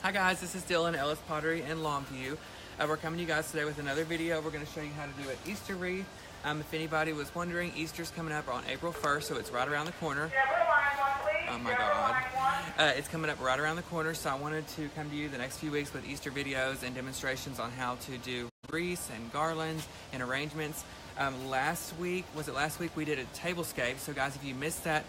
Hi guys, this is Dylan, Ellis Pottery in Longview. We're coming to you guys today with another video. We're going to show you how to do an Easter wreath. If anybody was wondering, Easter's coming up on April 1st, so it's right around the corner. Oh my God. It's coming up right around the corner, so I wanted to come to you the next few weeks with Easter videos and demonstrations on how to do wreaths and garlands and arrangements. Last week we did a tablescape, so guys, if you missed that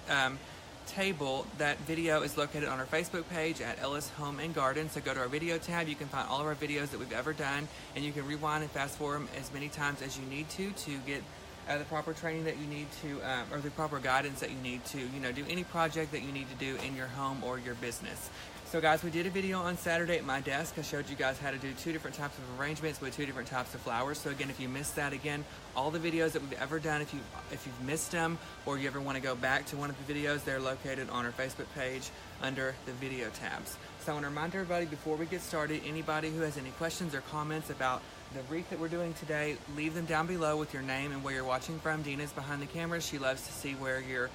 table, that video is located on our Facebook page at Ellis Home and Garden. So go to our video tab, you can find all of our videos that we've ever done, and you can rewind and fast forward them as many times as you need to get the proper training that you need to, or the proper guidance that you need to, do any project that you need to do in your home or your business. So guys, we did a video on Saturday at my desk. I showed you guys how to do 2 different types of arrangements with 2 different types of flowers. So again, if you missed that, again, all the videos that we've ever done, if you've missed them or you ever want to go back to one of the videos, they're located on our Facebook page under the video tabs. So I want to remind everybody before we get started, anybody who has any questions or comments about the wreath that we're doing today, leave them down below with your name and where you're watching from. Dina's behind the camera. She loves to see where you're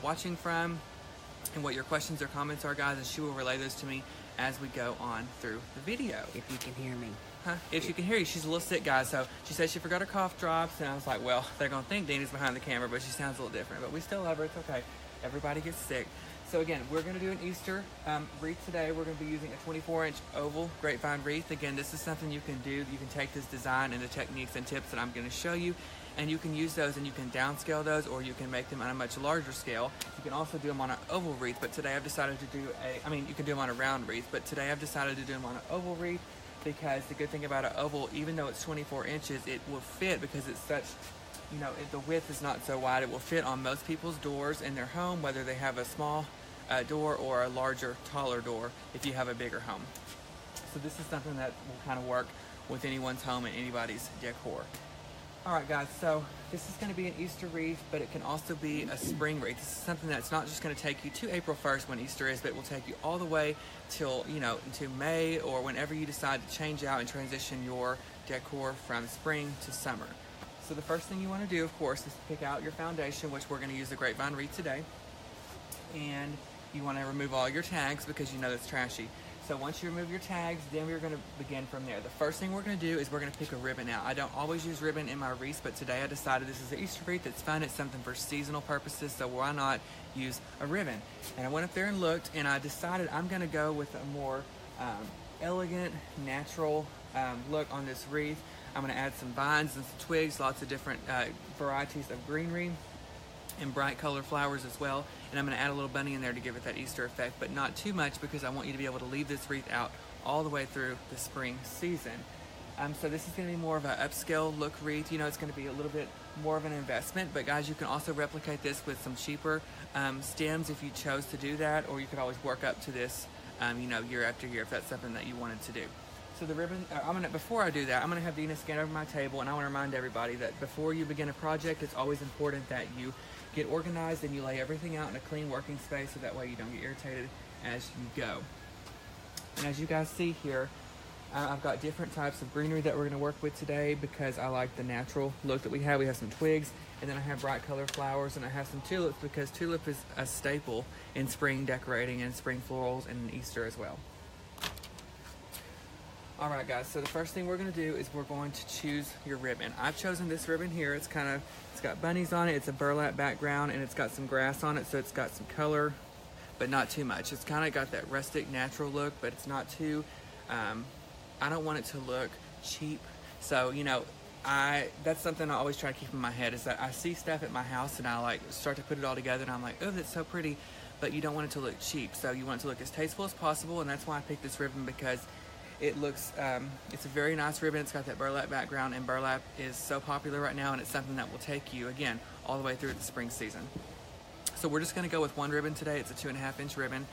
watching from and what your questions or comments are, guys, and she will relay those to me as we go on through the video. If you can hear me. If she can hear you. She's a little sick, guys, so she said she forgot her cough drops, and I was like, well, they're going to think Dina's behind the camera, but she sounds a little different. But we still love her. It's okay. Everybody gets sick. So again, we're going to do an Easter wreath today. We're going to be using a 24-inch oval grapevine wreath. Again, this is something you can do. You can take this design and the techniques and tips that I'm going to show you, and you can use those and you can downscale those, or you can make them on a much larger scale. You can also do them on an oval wreath, but today I've decided to do you can do them on a round wreath, but today I've decided to do them on an oval wreath because the good thing about an oval, even though it's 24 inches, it will fit because it's such, the width is not so wide. It will fit on most people's doors in their home, whether they have a small door or a larger, taller door if you have a bigger home. So this is something that will kind of work with anyone's home and anybody's decor. Alright guys, so this is going to be an Easter wreath, but it can also be a spring wreath. This is something that's not just going to take you to April 1st when Easter is, but it will take you all the way till, into May or whenever you decide to change out and transition your decor from spring to summer. So the first thing you want to do, of course, is pick out your foundation, which we're going to use the grapevine wreath today. And you want to remove all your tags because you know that's trashy. So once you remove your tags, then we're going to begin from there. The first thing we're going to do is we're going to pick a ribbon out. I don't always use ribbon in my wreaths, but today I decided this is an Easter wreath. It's fun. It's something for seasonal purposes, so why not use a ribbon? And I went up there and looked, and I decided I'm going to go with a more elegant, natural look on this wreath. I'm going to add some vines and some twigs, lots of different varieties of greenery and bright colored flowers as well, and I'm going to add a little bunny in there to give it that Easter effect, but not too much because I want you to be able to leave this wreath out all the way through the spring season. So this is going to be more of an upscale look wreath. It's going to be a little bit more of an investment, but guys, you can also replicate this with some cheaper stems if you chose to do that, or you could always work up to this year after year if that's something that you wanted to do. So the ribbon, before I do that, I'm going to have Dina scan over my table, and I want to remind everybody that before you begin a project, it's always important that you get organized and you lay everything out in a clean working space so that way you don't get irritated as you go. And as you guys see here, I've got different types of greenery that we're going to work with today because I like the natural look that we have. We have some twigs, and then I have bright colored flowers, and I have some tulips because tulip is a staple in spring decorating and spring florals and Easter as well. Alright guys, so the first thing we're going to do is we're going to choose your ribbon. I've chosen this ribbon here. It's got bunnies on it, it's a burlap background, and it's got some grass on it, so it's got some color, but not too much. It's kind of got that rustic, natural look, but it's not too, I don't want it to look cheap. So, that's something I always try to keep in my head, is that I see stuff at my house and I start to put it all together and I'm like, oh, that's so pretty, but you don't want it to look cheap. So you want it to look as tasteful as possible, and that's why I picked this ribbon, because it looks, it's a very nice ribbon. It's got that burlap background, and burlap is so popular right now, and it's something that will take you, again, all the way through the spring season. So we're just going to go with one ribbon today. It's a 2.5-inch ribbon,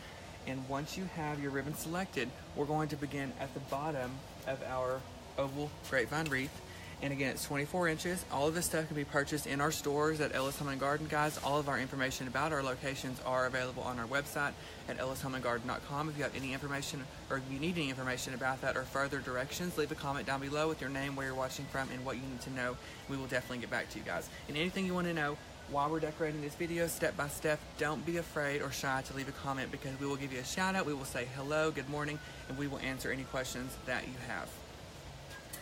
and once you have your ribbon selected, we're going to begin at the bottom of our oval grapevine wreath. And again, it's 24 inches. All of this stuff can be purchased in our stores at Ellis Home and Garden, guys. All of our information about our locations are available on our website at ellishomeandgarden.com. If you have any information, or if you need any information about that or further directions, leave a comment down below with your name, where you're watching from, and what you need to know. We will definitely get back to you guys. And anything you want to know, while we're decorating this video step by step, don't be afraid or shy to leave a comment, because we will give you a shout out. We will say hello, good morning, and we will answer any questions that you have.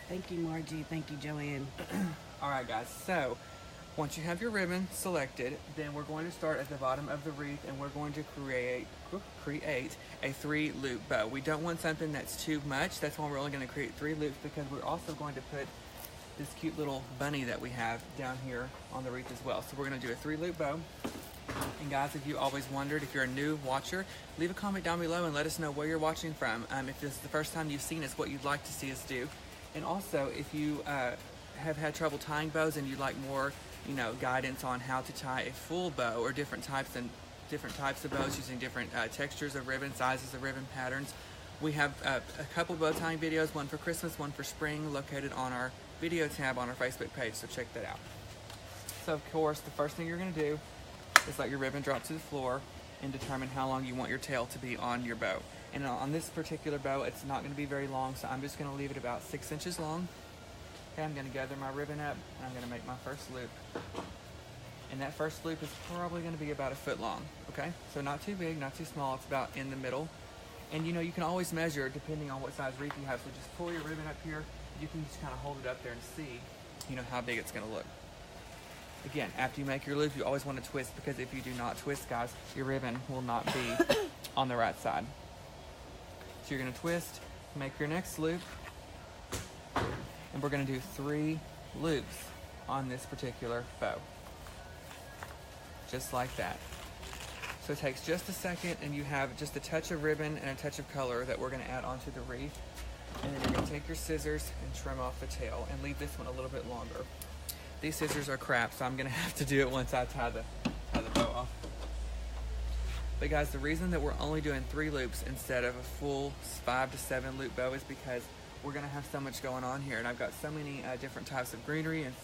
Thank you, Margie. Thank you, Joanne. All right, guys, so once you have your ribbon selected, then we're going to start at the bottom of the wreath, and we're going to create a 3-loop bow. We don't want something that's too much. That's why we're only going to create 3 loops, because we're also going to put this cute little bunny that we have down here on the wreath as well. So we're going to do a 3-loop bow. And guys, if you always wondered, if you're a new watcher, leave a comment down below and let us know where you're watching from. If this is the first time you've seen us, what you'd like to see us do. And also, if you have had trouble tying bows and you'd like more, guidance on how to tie a full bow, or different types of bows using different textures of ribbon, sizes of ribbon, patterns, we have a couple bow tying videos, one for Christmas, one for spring, located on our video tab on our Facebook page, so check that out. So of course, the first thing you're going to do is let your ribbon drop to the floor and determine how long you want your tail to be on your bow. And on this particular bow, it's not going to be very long, so I'm just going to leave it about 6 inches long. Okay, I'm going to gather my ribbon up, and I'm going to make my first loop. And that first loop is probably going to be about 1 foot long, okay? So not too big, not too small, it's about in the middle. And you can always measure depending on what size wreath you have, so just pull your ribbon up here. You can just kind of hold it up there and see, how big it's going to look. Again, after you make your loop, you always want to twist, because if you do not twist, guys, your ribbon will not be on the right side. So you're going to twist, make your next loop, and we're going to do 3 loops on this particular bow. Just like that. So it takes just a second, and you have just a touch of ribbon and a touch of color that we're going to add onto the wreath. And then you're going to take your scissors and trim off the tail, and leave this one a little bit longer. These scissors are crap, so I'm going to have to do it once I tie the bow off. But guys, the reason that we're only doing 3 loops instead of a full 5 to 7 loop bow is because we're going to have so much going on here. And I've got so many different types of greenery, and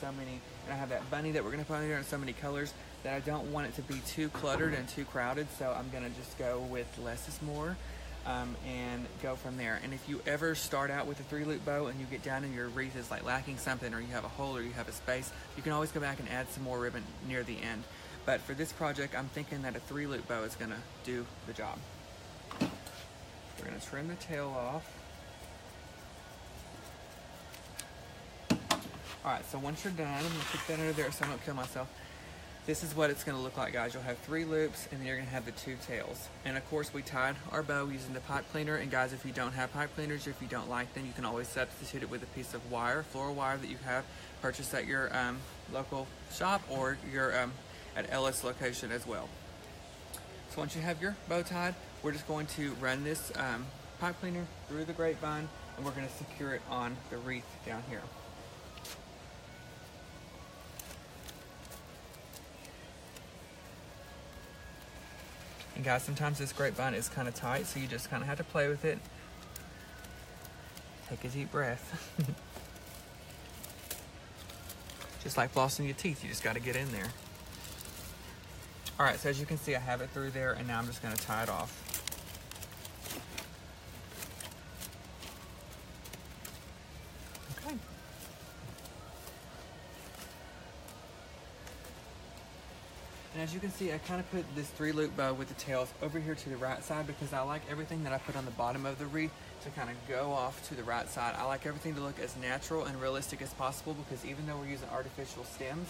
I have that bunny that we're going to put on here in so many colors that I don't want it to be too cluttered and too crowded. So I'm going to just go with less is more. And go from there. And if you ever start out with a 3-loop bow and you get down and your wreath is like lacking something, or you have a hole, or you have a space, you can always go back and add some more ribbon near the end. But for this project, I'm thinking that a 3-loop bow is going to do the job. We're going to trim the tail off. Alright, so once you're done, I'm going to put that under there so I don't kill myself. This is what it's going to look like, guys. You'll have 3 loops, and then you're going to have the 2 tails. And of course, we tied our bow using the pipe cleaner. And guys, if you don't have pipe cleaners, or if you don't like them, you can always substitute it with a piece of wire, floral wire that you have purchased at your local shop, or your at Ellis location as well. So once you have your bow tied, we're just going to run this pipe cleaner through the grapevine, and we're going to secure it on the wreath down here. And guys, sometimes this grapevine is kind of tight, so you just kind of have to play with it. Take a deep breath. Just like flossing your teeth, you just got to get in there. All right, so as you can see, I have it through there, and now I'm just going to tie it off. Okay. And as you can see, I kind of put this 3-loop bow with the tails over here to the right side, because I like everything that I put on the bottom of the wreath to kind of go off to the right side. I like everything to look as natural and realistic as possible, because even though we're using artificial stems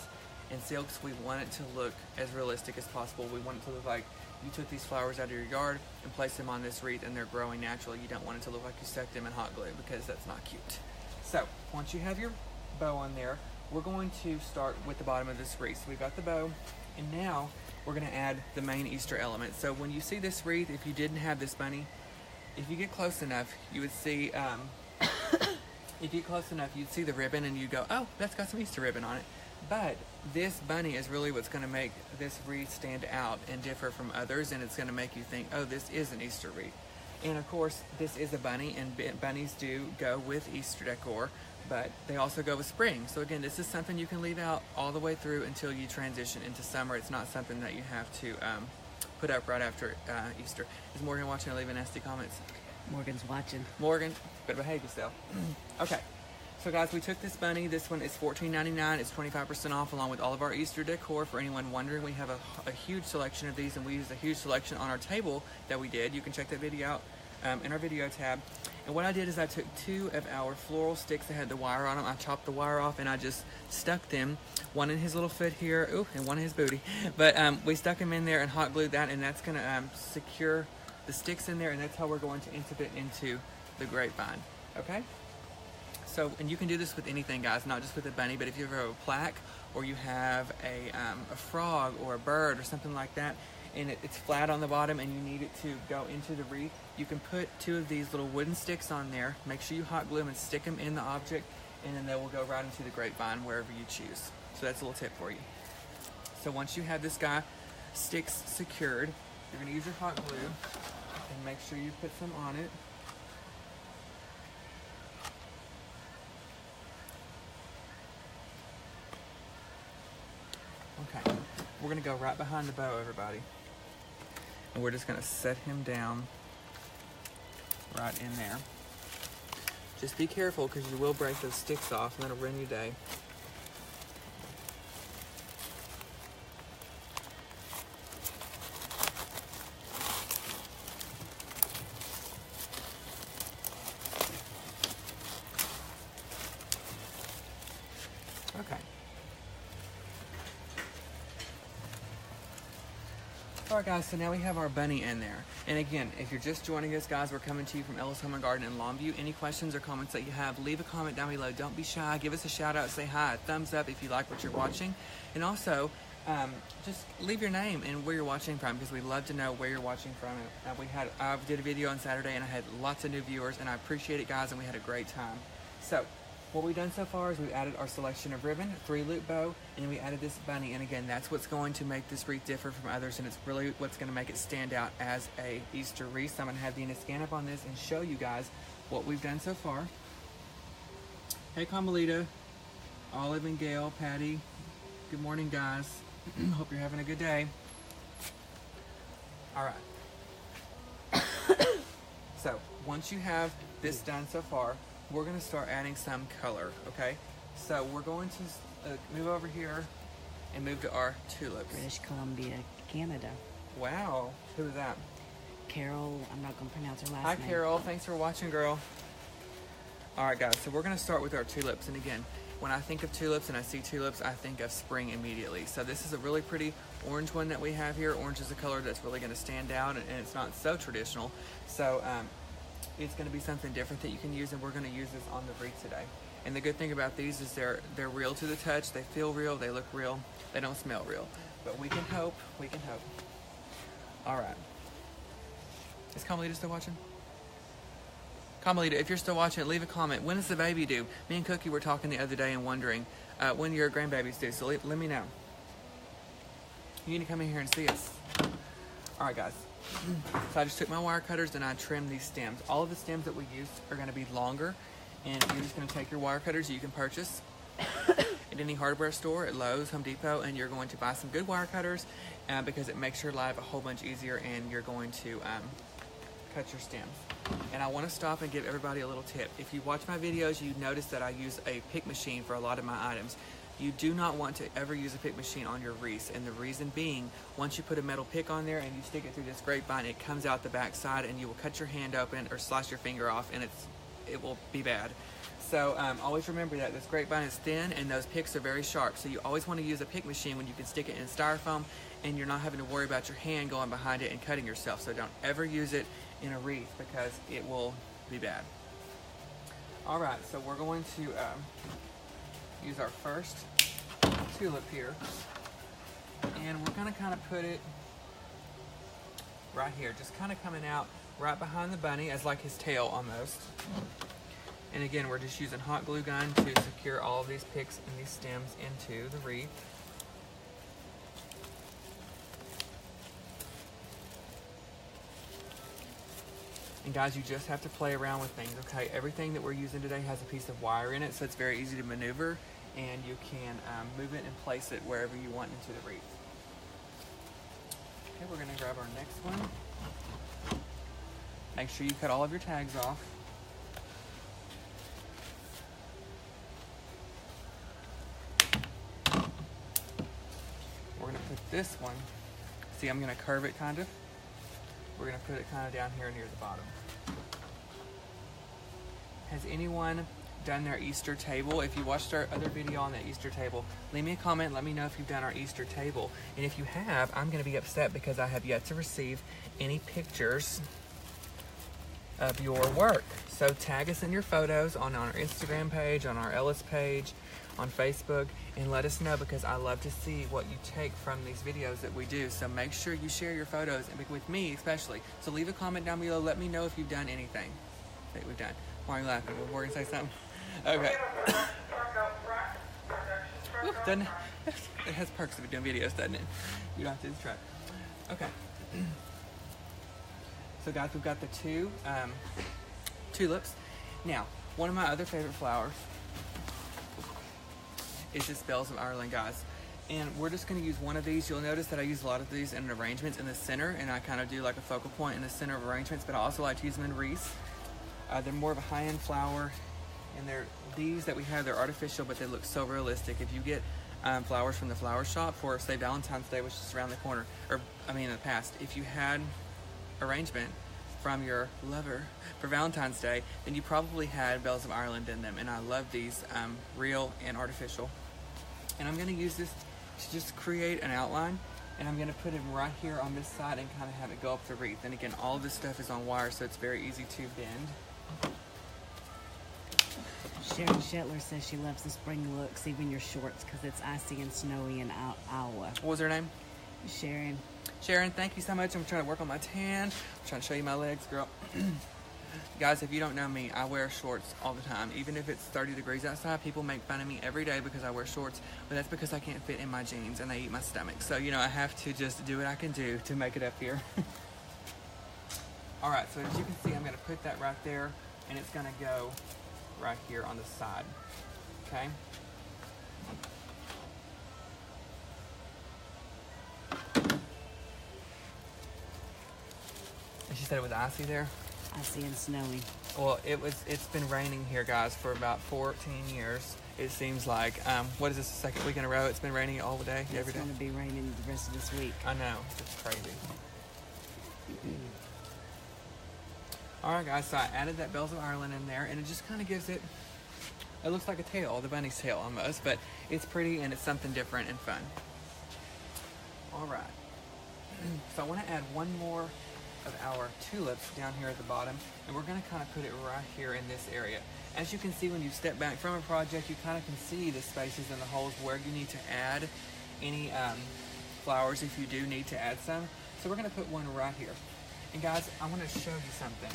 and silks, we want it to look as realistic as possible. We want it to look like you took these flowers out of your yard and placed them on this wreath, and they're growing naturally. You don't want it to look like you stuck them in hot glue, because that's not cute. So once you have your bow on there, we're going to start with the bottom of this wreath. So we've got the bow, and now we're going to add the main Easter element. So when you see this wreath, if you didn't have this bunny, if you get close enough, you would see, if you get close enough, you'd see the ribbon, and you'd go, oh, that's got some Easter ribbon on it. But this bunny is really what's going to make this wreath stand out and differ from others, and it's going to make you think, oh, this is an Easter wreath. And of course, this is a bunny, and bunnies do go with Easter decor, but they also go with spring. So again, this is something you can leave out all the way through until you transition into summer. It's not something that you have to put up right after Easter. Is Morgan watching or leaving nasty comments? Morgan's watching. Morgan, better behave yourself. Okay, So guys, we took this bunny. This one is $14.99. It's 25% off along with all of our Easter decor. For anyone wondering, we have a huge selection of these, and we used a huge selection on our table that we did. You can check that video out in our video tab. And what I did is I took 2 of our floral sticks that had the wire on them. I chopped the wire off and I just stuck them, one in his little foot here, ooh, and one in his booty. But we stuck them in there and hot glued that, and that's gonna secure the sticks in there, and that's how we're going to insert it into the grapevine, okay? So, and you can do this with anything, guys, not just with a bunny, but if you have a plaque or you have a frog or a bird or something like that, and it's flat on the bottom and you need it to go into the wreath, you can put 2 of these little wooden sticks on there. Make sure you hot glue them and stick them in the object, and then they will go right into the grapevine wherever you choose. So that's a little tip for you. So once you have this guy sticks secured, you're going to use your hot glue and make sure you put some on it. Okay, we're gonna go right behind the bow, everybody. And we're just gonna set him down right in there. Just be careful, because you will break those sticks off and that'll ruin your day. Okay. Alright guys, so now we have our bunny in there. And again, if you're just joining us, guys, we're coming to you from Ella's Home and Garden in Longview. Any questions or comments that you have, leave a comment down below. Don't be shy. Give us a shout out, say hi, a thumbs up if you like what you're watching. And also, just leave your name and where you're watching from, because we love to know where you're watching from. I did a video on Saturday and I had lots of new viewers, and I appreciate it, guys, and we had a great time. So, what we've done so far is we've added our selection of ribbon, 3-loop bow, and we added this bunny. And again, that's what's going to make this wreath differ from others, and it's really what's going to make it stand out as a Easter wreath. So I'm going to have Dina scan up on this and show you guys what we've done so far. Hey Carmelita, Olive and Gail, Patty, good morning, guys. Hope you're having a good day. All right. So once you have this done so far, we're going to start adding some color, okay? So we're going to move over here and move to our tulips. British Columbia, Canada. Wow, who is that? Carol, I'm not going to pronounce her last Hi name. Carol, thanks for watching, girl. All right guys, so we're going to start with our tulips. And again, when I think of tulips and I see tulips, I think of spring immediately. So this is a really pretty orange one that we have here. Orange is a color that's really going to stand out, and it's not so traditional. So it's going to be something different that you can use, and we're going to use this on the wreath today. And the good thing about these is they're real to the touch. They feel real, they look real, they don't smell real. But we can hope, we can hope. All right. Is Carmelita still watching? Carmelita, if you're still watching, leave a comment. When is the baby due? Me and Cookie were talking the other day and wondering when your grandbaby's due, so let me know. You need to come in here and see us. All right, guys. So I just took my wire cutters and I trimmed these stems. All of the stems that we used are going to be longer, and you're just going to take your wire cutters that you can purchase at any hardware store, at Lowe's, Home Depot, and you're going to buy some good wire cutters because it makes your life a whole bunch easier, and you're going to cut your stems. And I want to stop and give everybody a little tip. If you watch my videos, you notice that I use a pick machine for a lot of my items. You do not want to ever use a pick machine on your wreaths, and the reason being, once you put a metal pick on there and you stick it through this grapevine, it comes out the back side and you will cut your hand open or slice your finger off, and it will be bad. So always remember that this grapevine is thin and those picks are very sharp, so you always want to use a pick machine when you can stick it in styrofoam and you're not having to worry about your hand going behind it and cutting yourself. So don't ever use it in a wreath because it will be bad. All right, so we're going to use our first tulip here, and we're going to kind of put it right here, just kind of coming out right behind the bunny as like his tail almost. And again, we're just using hot glue gun to secure all of these picks and these stems into the wreath. And guys, you just have to play around with things, okay? Everything that we're using today has a piece of wire in it, so it's very easy to maneuver, and you can move it and place it wherever you want into the wreath. Okay, we're gonna grab our next one. Make sure you cut all of your tags off. this one, see, I'm gonna curve it kind of. We're gonna put it kind of down here near the bottom. Has anyone done their Easter table? If you watched our other video on that Easter table, leave me a comment, let me know if you've done our Easter table. And if you have, I'm gonna be upset because I have yet to receive any pictures of your work. So tag us in your photos on our Instagram page, on our Ellis page, on Facebook, and let us know, because I love to see what you take from these videos that we do. So make sure you share your photos, and with me especially. So leave a comment down below, let me know if you've done anything that we've done. Why are you laughing? Will Morgan say something? Okay. Woo, doesn't it? It has perks of doing videos, doesn't it? You don't have to do the truck. Okay. So guys, we've got the two tulips. Now, one of my other favorite flowers is this Bells of Ireland, guys. And we're just gonna use one of these. You'll notice that I use a lot of these in arrangements in the center, and I kind of do like a focal point in the center of arrangements, but I also like to use them in wreaths. They're more of a high-end flower, and these that we have, they're artificial, but they look so realistic. If you get flowers from the flower shop for, say, Valentine's Day, which is around the corner, or I mean in the past, if you had arrangement from your lover for Valentine's Day, then you probably had Bells of Ireland in them. And I love these, real and artificial. And I'm gonna use this to just create an outline, and I'm gonna put it right here on this side and kind of have it go up the wreath. And again, all of this stuff is on wire, so it's very easy to bend. Sharon Shetler says she loves the spring looks, even your shorts, because it's icy and snowy in Iowa. What was her name? Sharon. Sharon, thank you so much. I'm trying to work on my tan. I'm trying to show you my legs, girl. Guys, if you don't know me, I wear shorts all the time. Even if it's 30 degrees outside, people make fun of me every day because I wear shorts, but that's because I can't fit in my jeans and they eat my stomach. So, you know, I have to just do what I can do to make it up here. All right, so as you can see, I'm gonna put that right there, and it's gonna go right here on the side, okay? And she said it was icy there? Icy and snowy. Well, it's been raining here, guys, for about 14 years. It seems like, what is this, the second week in a row? It's been raining all day, every day? It's gonna be raining the rest of this week. I know, it's crazy. All right, guys, so I added that Bells of Ireland in there, and it just kind of gives it looks like a tail, the bunny's tail almost, but it's pretty and it's something different and fun. All right, so I want to add one more of our tulips down here at the bottom, and we're going to kind of put it right here in this area. As you can see, when you step back from a project, you kind of can see the spaces and the holes where you need to add any flowers if you do need to add some. So we're going to put one right here. And guys, I want to show you something.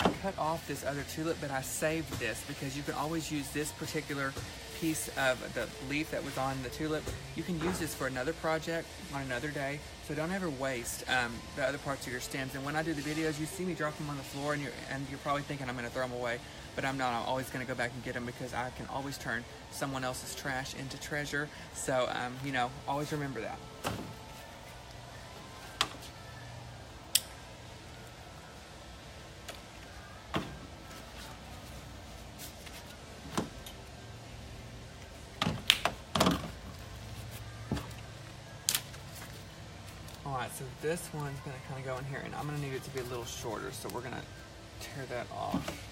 I cut off this other tulip, but I saved this because you can always use this particular piece of the leaf that was on the tulip. You can use this for another project on another day, so don't ever waste the other parts of your stems. And when I do the videos, you see me drop them on the floor, and you're probably thinking I'm going to throw them away, but I'm not. I'm always going to go back and get them because I can always turn someone else's trash into treasure. So, you know, always remember that. Alright, so this one's going to kind of go in here, and I'm going to need it to be a little shorter, so we're going to tear that off.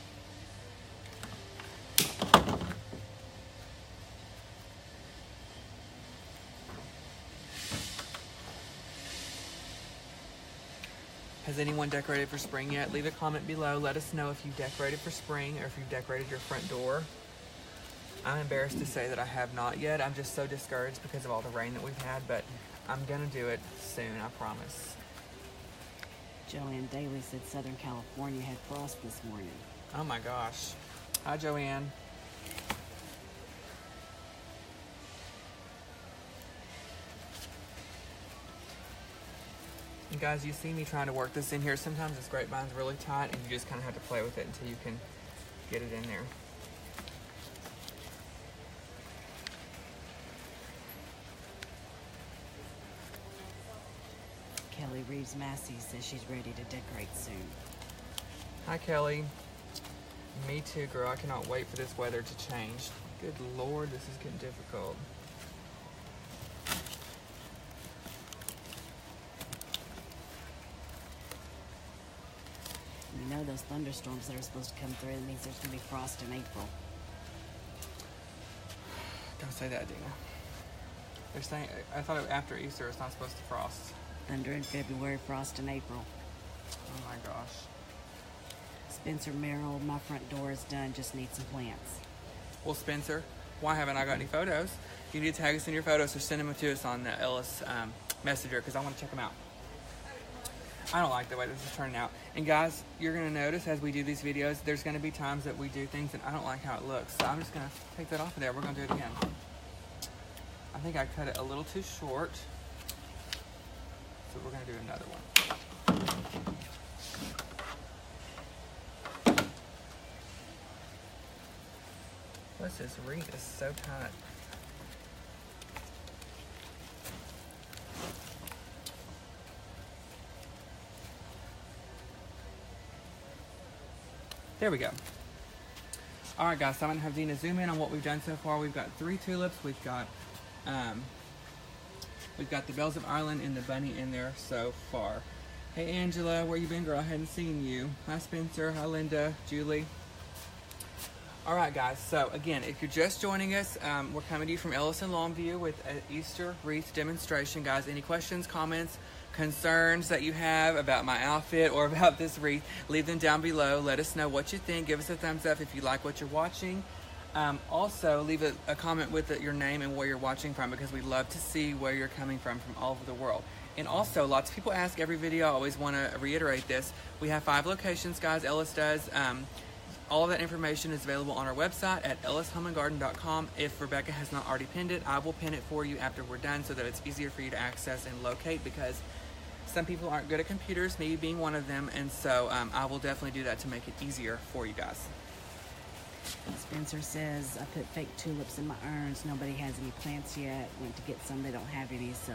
Has anyone decorated for spring yet? Leave a comment below. Let us know if you decorated for spring or if you've decorated your front door. I'm embarrassed to say that I have not yet. I'm just so discouraged because of all the rain that we've had, but I'm gonna do it soon, I promise. Joanne Daly said Southern California had frost this morning. Oh my gosh. Hi, Joanne. And guys, you see me trying to work this in here. Sometimes this grapevine's really tight and you just kind of have to play with it until you can get it in there. Kelly Reeves Massey says she's ready to decorate soon. Hi, Kelly. Me too, girl. I cannot wait for this weather to change. Good Lord, this is getting difficult. You know those thunderstorms that are supposed to come through, it means there's going to be frost in April. Don't say that, Dina. They're saying, I thought after Easter it's not supposed to frost. Thunder in February, frost in April. Oh my gosh. Spencer Merrill, my front door is done, just need some plants. Well, Spencer, why haven't I got any photos? You need to tag us in your photos or send them to us on the Ellis Messenger because I want to check them out. I don't like the way this is turning out. And guys, you're going to notice as we do these videos, there's going to be times that we do things and I don't like how it looks. So I'm just going to take that off of there. We're going to do it again. I think I cut it a little too short. So we're going to do another one. What's this wreath? It's so tight. There we go. All right, guys, so I'm gonna have Dina zoom in on what we've done so far. We've got 3 tulips. We've got the bells of Ireland and the bunny in there so far. Hey, Angela, where you been, girl? I hadn't seen you. Hi, Spencer. Hi, Linda. Julie. All right, guys, so again, if you're just joining us, we're coming to you from Ellis and Longview with an Easter wreath demonstration. Guys, any questions, comments, concerns that you have about my outfit or about this wreath, leave them down below. Let us know what you think. Give us a thumbs up if you like what you're watching. Also, leave a comment with your name and where you're watching from because we love to see where you're coming from all over the world. And also, lots of people ask every video, I always want to reiterate this. We have 5 locations, guys. Ellis does. All of that information is available on our website at ellishomeandgarden.com. If Rebecca has not already pinned it, I will pin it for you after we're done so that it's easier for you to access and locate because some people aren't good at computers, me being one of them, and so I will definitely do that to make it easier for you guys. Spencer says, I put fake tulips in my urns. Nobody has any plants yet. Went to get some. They don't have any, so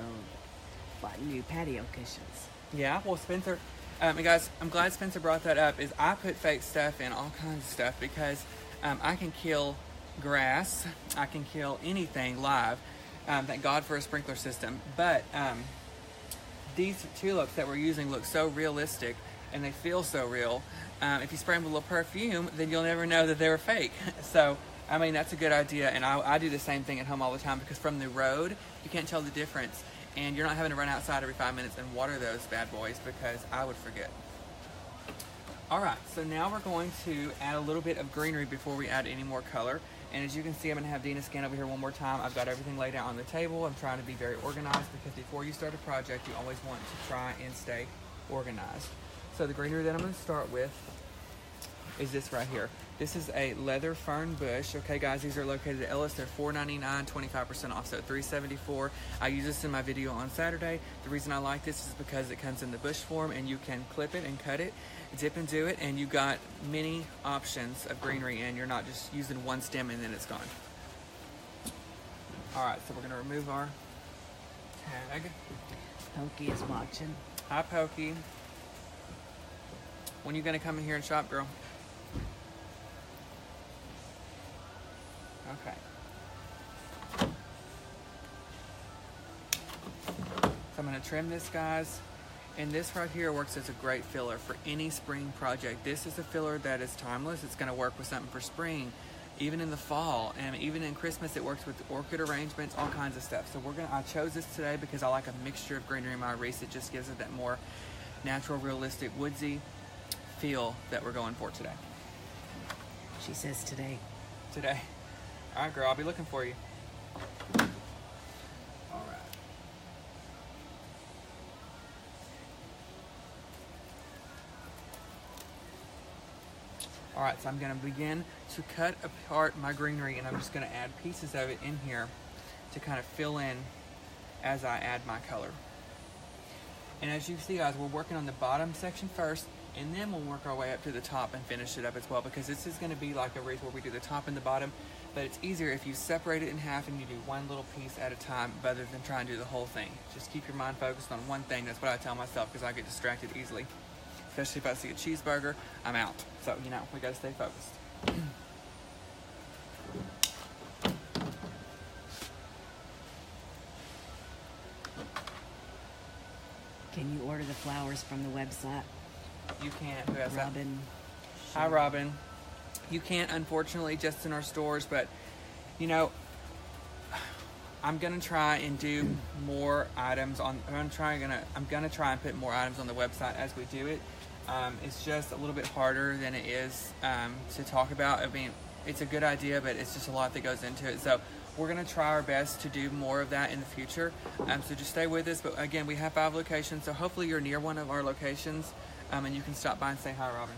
bought new patio cushions. Yeah, well, Spencer, and guys, I'm glad Spencer brought that up, is I put fake stuff in all kinds of stuff because I can kill grass. I can kill anything live. Thank God for a sprinkler system. But these tulips that we're using look so realistic and they feel so real. If you spray them with a little perfume, then you'll never know that they were fake. So, I mean, that's a good idea. And I do the same thing at home all the time because from the road, you can't tell the difference. And you're not having to run outside every 5 minutes and water those bad boys because I would forget. All right, so now we're going to add a little bit of greenery before we add any more color. And as you can see, I'm gonna have Dina scan over here one more time. I've got everything laid out on the table. I'm trying to be very organized because before you start a project, you always want to try and stay organized. So the greenery that I'm gonna start with is this right here. This is a leather fern bush. Okay, guys, these are located at Ellis. They're $4.99, 25% off, so $3.74. I use this in my video on Saturday. The reason I like this is because it comes in the bush form and you can clip it and cut it, dip and do it, and you got many options of greenery and you're not just using one stem and then it's gone. All right, so we're gonna remove our tag. Pokey is watching. Hi, Pokey. When are you gonna come in here and shop, girl? Okay. So I'm going to trim this, guys. And this right here works as a great filler for any spring project. This is a filler that is timeless. It's going to work with something for spring, even in the fall, and even in Christmas. It works with orchid arrangements, all kinds of stuff. So I chose this today because I like a mixture of greenery in my wreath. It just gives it that more natural, realistic, woodsy feel that we're going for today. She says today. Today. All right, girl, I'll be looking for you. All right. All right, so I'm gonna begin to cut apart my greenery and I'm just gonna add pieces of it in here to kind of fill in as I add my color. And as you see, guys, we're working on the bottom section first, and then we'll work our way up to the top and finish it up as well, because this is going to be like a wreath where we do the top and the bottom, but it's easier if you separate it in half and you do one little piece at a time rather than try and do the whole thing. Just keep your mind focused on one thing. That's what I tell myself because I get distracted easily, especially if I see a cheeseburger, I'm out. So, you know, we got to stay focused. Can you order the flowers from the website? You can't. Who has that? Robin. Hi, Robin. You can't, unfortunately, just in our stores, but you know, I'm gonna try and do more items on. I'm gonna try and put more items on the website as we do it. It's just a little bit harder than it is to talk about. I mean, it's a good idea, but it's just a lot that goes into it. So we're gonna try our best to do more of that in the future. So just stay with us. But again, we have 5 locations, so hopefully you're near one of our locations, and you can stop by and say hi, Robin.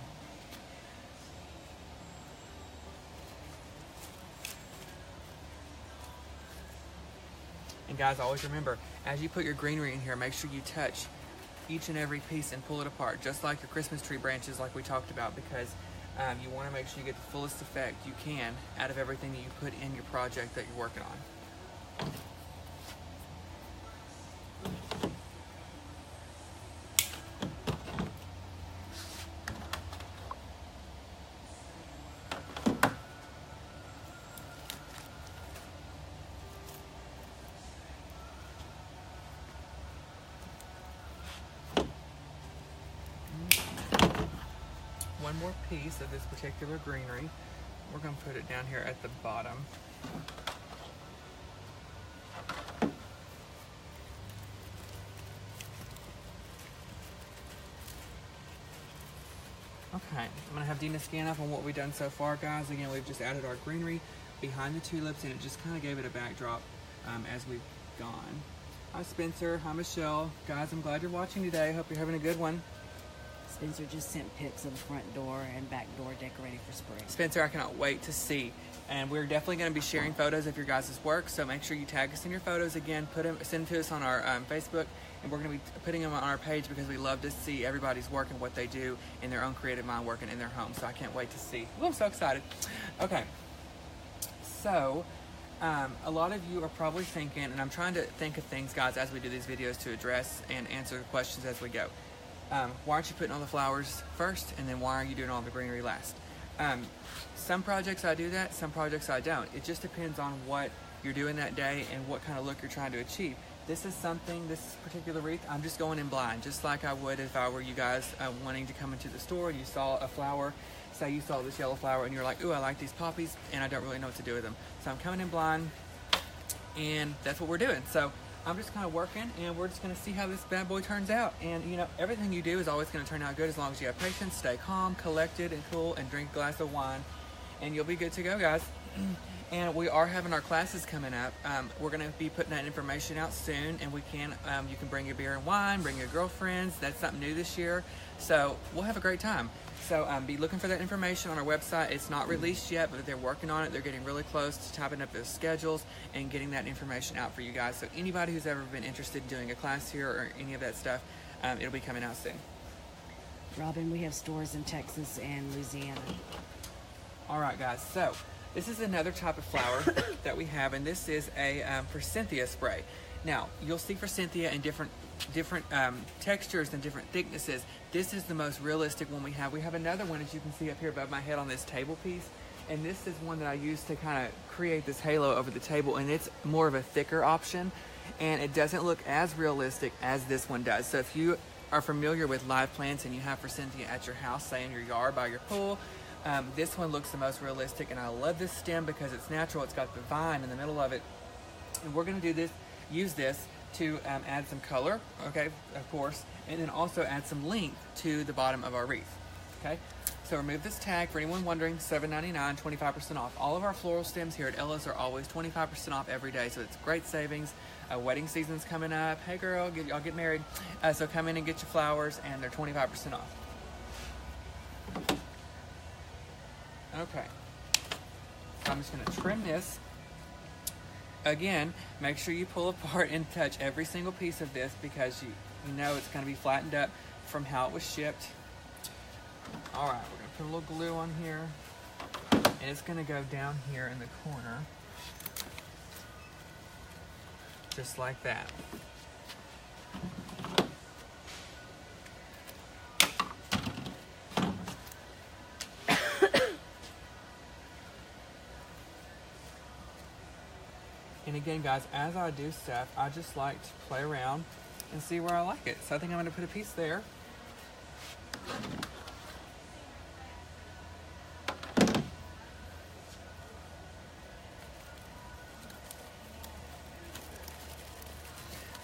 And guys, always remember, as you put your greenery in here, make sure you touch each and every piece and pull it apart, just like your Christmas tree branches like we talked about, because you want to make sure you get the fullest effect you can out of everything that you put in your project that you're working on. One more piece of this particular greenery. We're going to put it down here at the bottom. Okay, I'm going to have Dina scan up on what we've done so far, guys. Again, we've just added our greenery behind the tulips, and it just kind of gave it a backdrop as we've gone. Hi, Spencer. Hi, Michelle. Guys, I'm glad you're watching today. Hope you're having a good one. Spencer just sent pics of the front door and back door decorating for spring. Spencer, I cannot wait to see. And we're definitely going to be sharing photos of your guys' work, so make sure you tag us in your photos again. Send them to us on our Facebook, and we're going to be putting them on our page because we love to see everybody's work and what they do in their own creative mind working in their home. So I can't wait to see. Oh, I'm so excited. Okay. So, a lot of you are probably thinking, and I'm trying to think of things, guys, as we do these videos to address and answer the questions as we go. Why aren't you putting all the flowers first, and then why are you doing all the greenery last? Some projects I do that, some projects I don't. It just depends on what you're doing that day and what kind of look you're trying to achieve. This particular wreath, I'm just going in blind, just like I would if I were you guys wanting to come into the store and you saw a flower. Say you saw this yellow flower and you're like, ooh, I like these poppies, and I don't really know what to do with them. So I'm coming in blind, and that's what we're doing. So I'm just kind of working, and we're just going to see how this bad boy turns out. And, you know, everything you do is always going to turn out good as long as you have patience, stay calm, collected, and cool, and drink a glass of wine, and you'll be good to go, guys. And we are having our classes coming up. We're going to be putting that information out soon, and you can bring your beer and wine, bring your girlfriends. That's something new this year. So we'll have a great time. So be looking for that information on our website. It's not released yet, but they're working on it. They're getting really close to typing up their schedules and getting that information out for you guys. So anybody who's ever been interested in doing a class here or any of that stuff, it'll be coming out soon. Robin, we have stores in Texas and Louisiana. All right, guys. So this is another type of flower that we have, and this is a Forsythia spray. Now, you'll see Forsythia in different textures and different thicknesses. This is the most realistic one we have. We have another one, as you can see up here above my head on this table piece, and this is one that I use to kind of create this halo over the table, and it's more of a thicker option, and it doesn't look as realistic as this one does. So if you are familiar with live plants and you have Forsythia at your house, say in your yard by your pool, this one looks the most realistic, and I love this stem because it's natural. It's got the vine in the middle of it, and we're going to use this to add some color, okay, of course, and then also add some length to the bottom of our wreath, okay? So remove this tag. For anyone wondering, $7.99, 25% off. All of our floral stems here at Ella's are always 25% off every day, so it's great savings. Wedding season's coming up. Hey girl, y'all get married. So come in and get your flowers, and they're 25% off. Okay, so I'm just gonna trim this. Again, make sure you pull apart and touch every single piece of this because you know it's going to be flattened up from how it was shipped. All right, we're going to put a little glue on here, and it's going to go down here in the corner, just like that. And again, guys, as I do stuff, I just like to play around and see where I like it. So I think I'm going to put a piece there.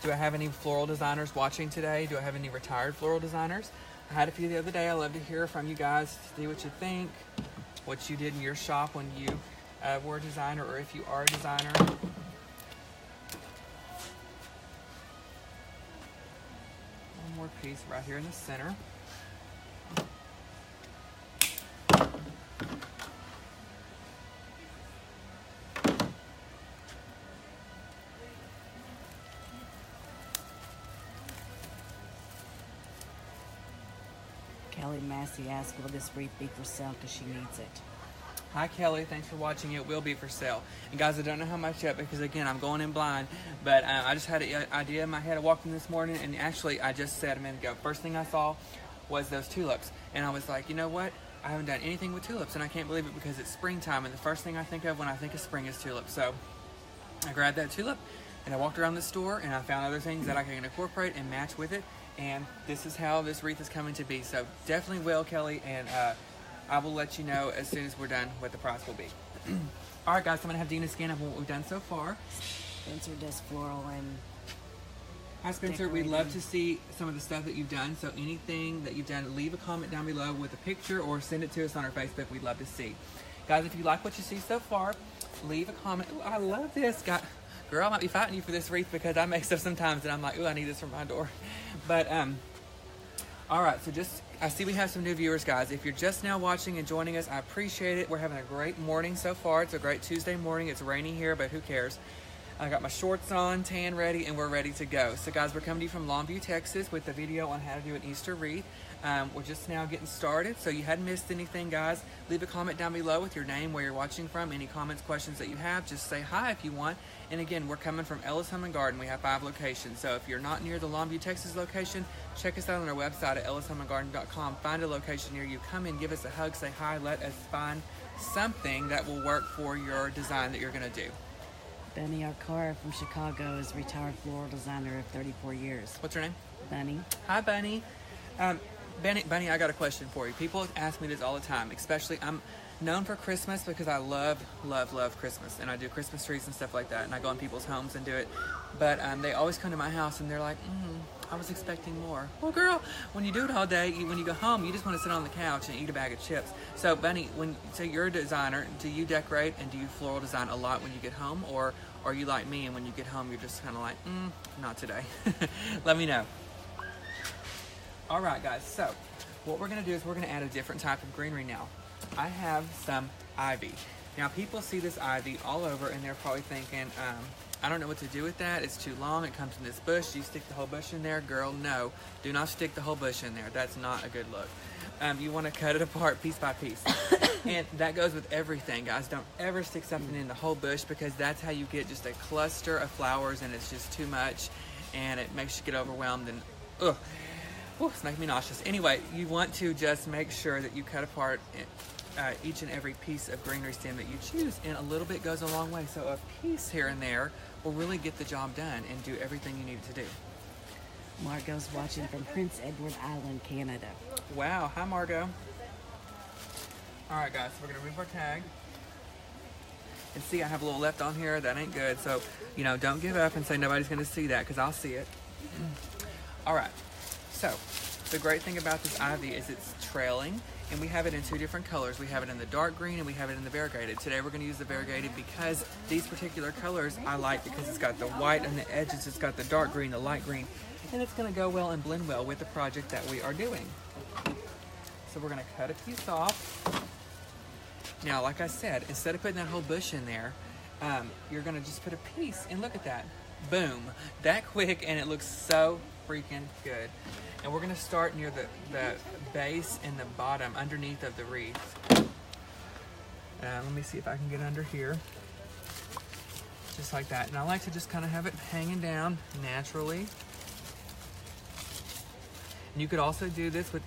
Do I have any floral designers watching today? Do I have any retired floral designers? I had a few the other day. I love to hear from you guys, see what you think, what you did in your shop when you were a designer, or if you are a designer. One more piece right here in the center. Kelly Massey asked, will this wreath be for sale because she needs it? Hi Kelly, thanks for watching. It will be for sale. And guys, I don't know how much yet because again, I'm going in blind, but I just had an idea in my head. I walked in this morning and actually I just said a minute ago, first thing I saw was those tulips. And I was like, you know what? I haven't done anything with tulips and I can't believe it because it's springtime and the first thing I think of when I think of spring is tulips. So I grabbed that tulip and I walked around the store and I found other things that I can incorporate and match with it. And this is how this wreath is coming to be. So definitely will, Kelly, and I will let you know as soon as we're done what the price will be. All right, guys, I'm gonna have Dina scan up what we've done so far. Spencer does floral and hi, Spencer. decorating. We'd love to see some of the stuff that you've done. So anything that you've done, leave a comment down below with a picture or send it to us on our Facebook. We'd love to see. Guys, if you like what you see so far, leave a comment. Ooh, I love this. Girl, I might be fighting you for this wreath because I make stuff sometimes and I'm like, ooh, I need this for my door. But, all right, so I see we have some new viewers, guys. If you're just now watching and joining us, I appreciate it. We're having a great morning so far. It's a great Tuesday morning. It's rainy here, but who cares? I got my shorts on, tan ready, and we're ready to go. So guys, we're coming to you from Longview, Texas with the video on how to do an Easter wreath. We're just now getting started, so you hadn't missed anything, guys. Leave a comment down below with your name, where you're watching from, any comments, questions that you have. Just say hi if you want. And again, we're coming from Ellis Home and Garden. We have 5 locations. So if you're not near the Longview, Texas location, check us out on our website at ellishomeandgarden.com. Find a location near you. Come in, give us a hug, say hi. Let us find something that will work for your design that you're going to do. Bunny Arcara from Chicago is retired floral designer of 34 years. What's her name? Bunny. Hi, Bunny. Bunny, I got a question for you. People ask me this all the time, especially I'm known for Christmas because I love Christmas, and I do Christmas trees and stuff like that, and I go in people's homes and do it. But they always come to my house and they're like, I was expecting more. Well, girl, when you do it all day, when you go home, you just want to sit on the couch and eat a bag of chips. So, Bunny, so you're a designer, do you decorate and do you floral design a lot when you get home, or are you like me and when you get home you're just kind of like, not today? Let me know. All right, guys, so what we're going to do is we're going to add a different type of greenery now. I have some ivy. Now, people see this ivy all over and they're probably thinking, I don't know what to do with that. It's too long. It comes in this bush. Do you stick the whole bush in there? Girl, no. Do not stick the whole bush in there. That's not a good look. You want to cut it apart piece by piece. And that goes with everything, guys. Don't ever stick something in the whole bush because that's how you get just a cluster of flowers and it's just too much and it makes you get overwhelmed and ugh. Ooh, it's making me nauseous. Anyway, you want to just make sure that you cut apart each and every piece of greenery stem that you choose, and a little bit goes a long way. So a piece here and there will really get the job done and do everything you need it to do. Margot's watching from Prince Edward Island, Canada. Wow. Hi, Margot. All right, guys, so we're going to remove our tag. And see, I have a little left on here. That ain't good. So, don't give up and say nobody's going to see that because I'll see it. All right. So, the great thing about this ivy is it's trailing, and we have it in 2 different colors. We have it in the dark green and we have it in the variegated. Today we're going to use the variegated because these particular colors I like because it's got the white on the edges, it's got the dark green, the light green, and it's going to go well and blend well with the project that we are doing. So we're going to cut a piece off. Now, like I said, instead of putting that whole bush in there, you're going to just put a piece, and look at that. Boom. That quick, and it looks so freaking good. And we're going to start near the base and the bottom underneath of the wreath. Let me see if I can get under here. Just like that. And I like to just kind of have it hanging down naturally. And you could also do this with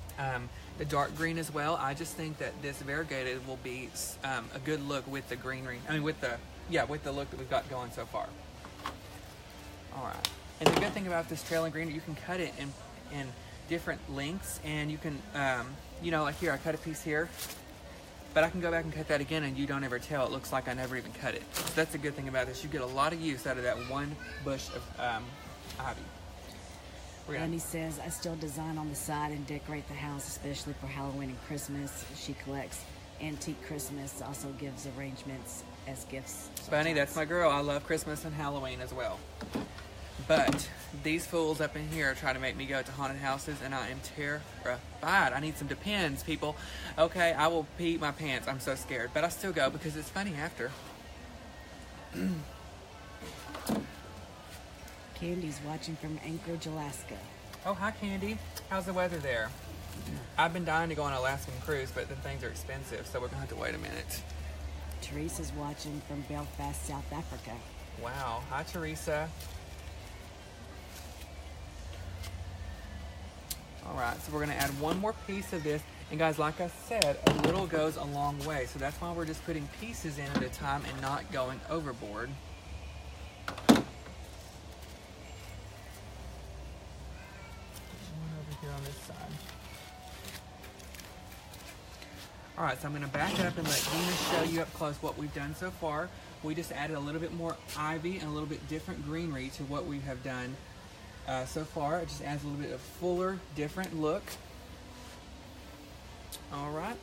the dark green as well. I just think that this variegated will be a good look with the greenery. I mean, with the look that we've got going so far. All right. And the good thing about this trailing greenery, you can cut it in different lengths, and you can, you know, like here, I cut a piece here, but I can go back and cut that again, and you don't ever tell. It looks like I never even cut it. So that's the good thing about this. You get a lot of use out of that one bush of ivy. Annie says, I still design on the side and decorate the house, especially for Halloween and Christmas. She collects antique Christmas, also gives arrangements as gifts. Bunny, that's my girl. I love Christmas and Halloween as well. But these fools up in here try to make me go to haunted houses, and I am terrified. I need some Depends, people. Okay, I will pee my pants. I'm so scared. But I still go because it's funny after. Candy's watching from Anchorage, Alaska. Oh, hi, Candy. How's the weather there? I've been dying to go on an Alaskan cruise, but then things are expensive, so we're going to have to wait a minute. Teresa's watching from Belfast, South Africa. Wow. Hi, Teresa. All right, so we're going to add one more piece of this. And guys, like I said, a little goes a long way. So that's why we're just putting pieces in at a time and not going overboard. Here on this side. All right, so I'm going to back up and let Dina show you up close what we've done so far. We just added a little bit more ivy and a little bit different greenery to what we have done so far. It just adds a little bit of fuller, different look. All right.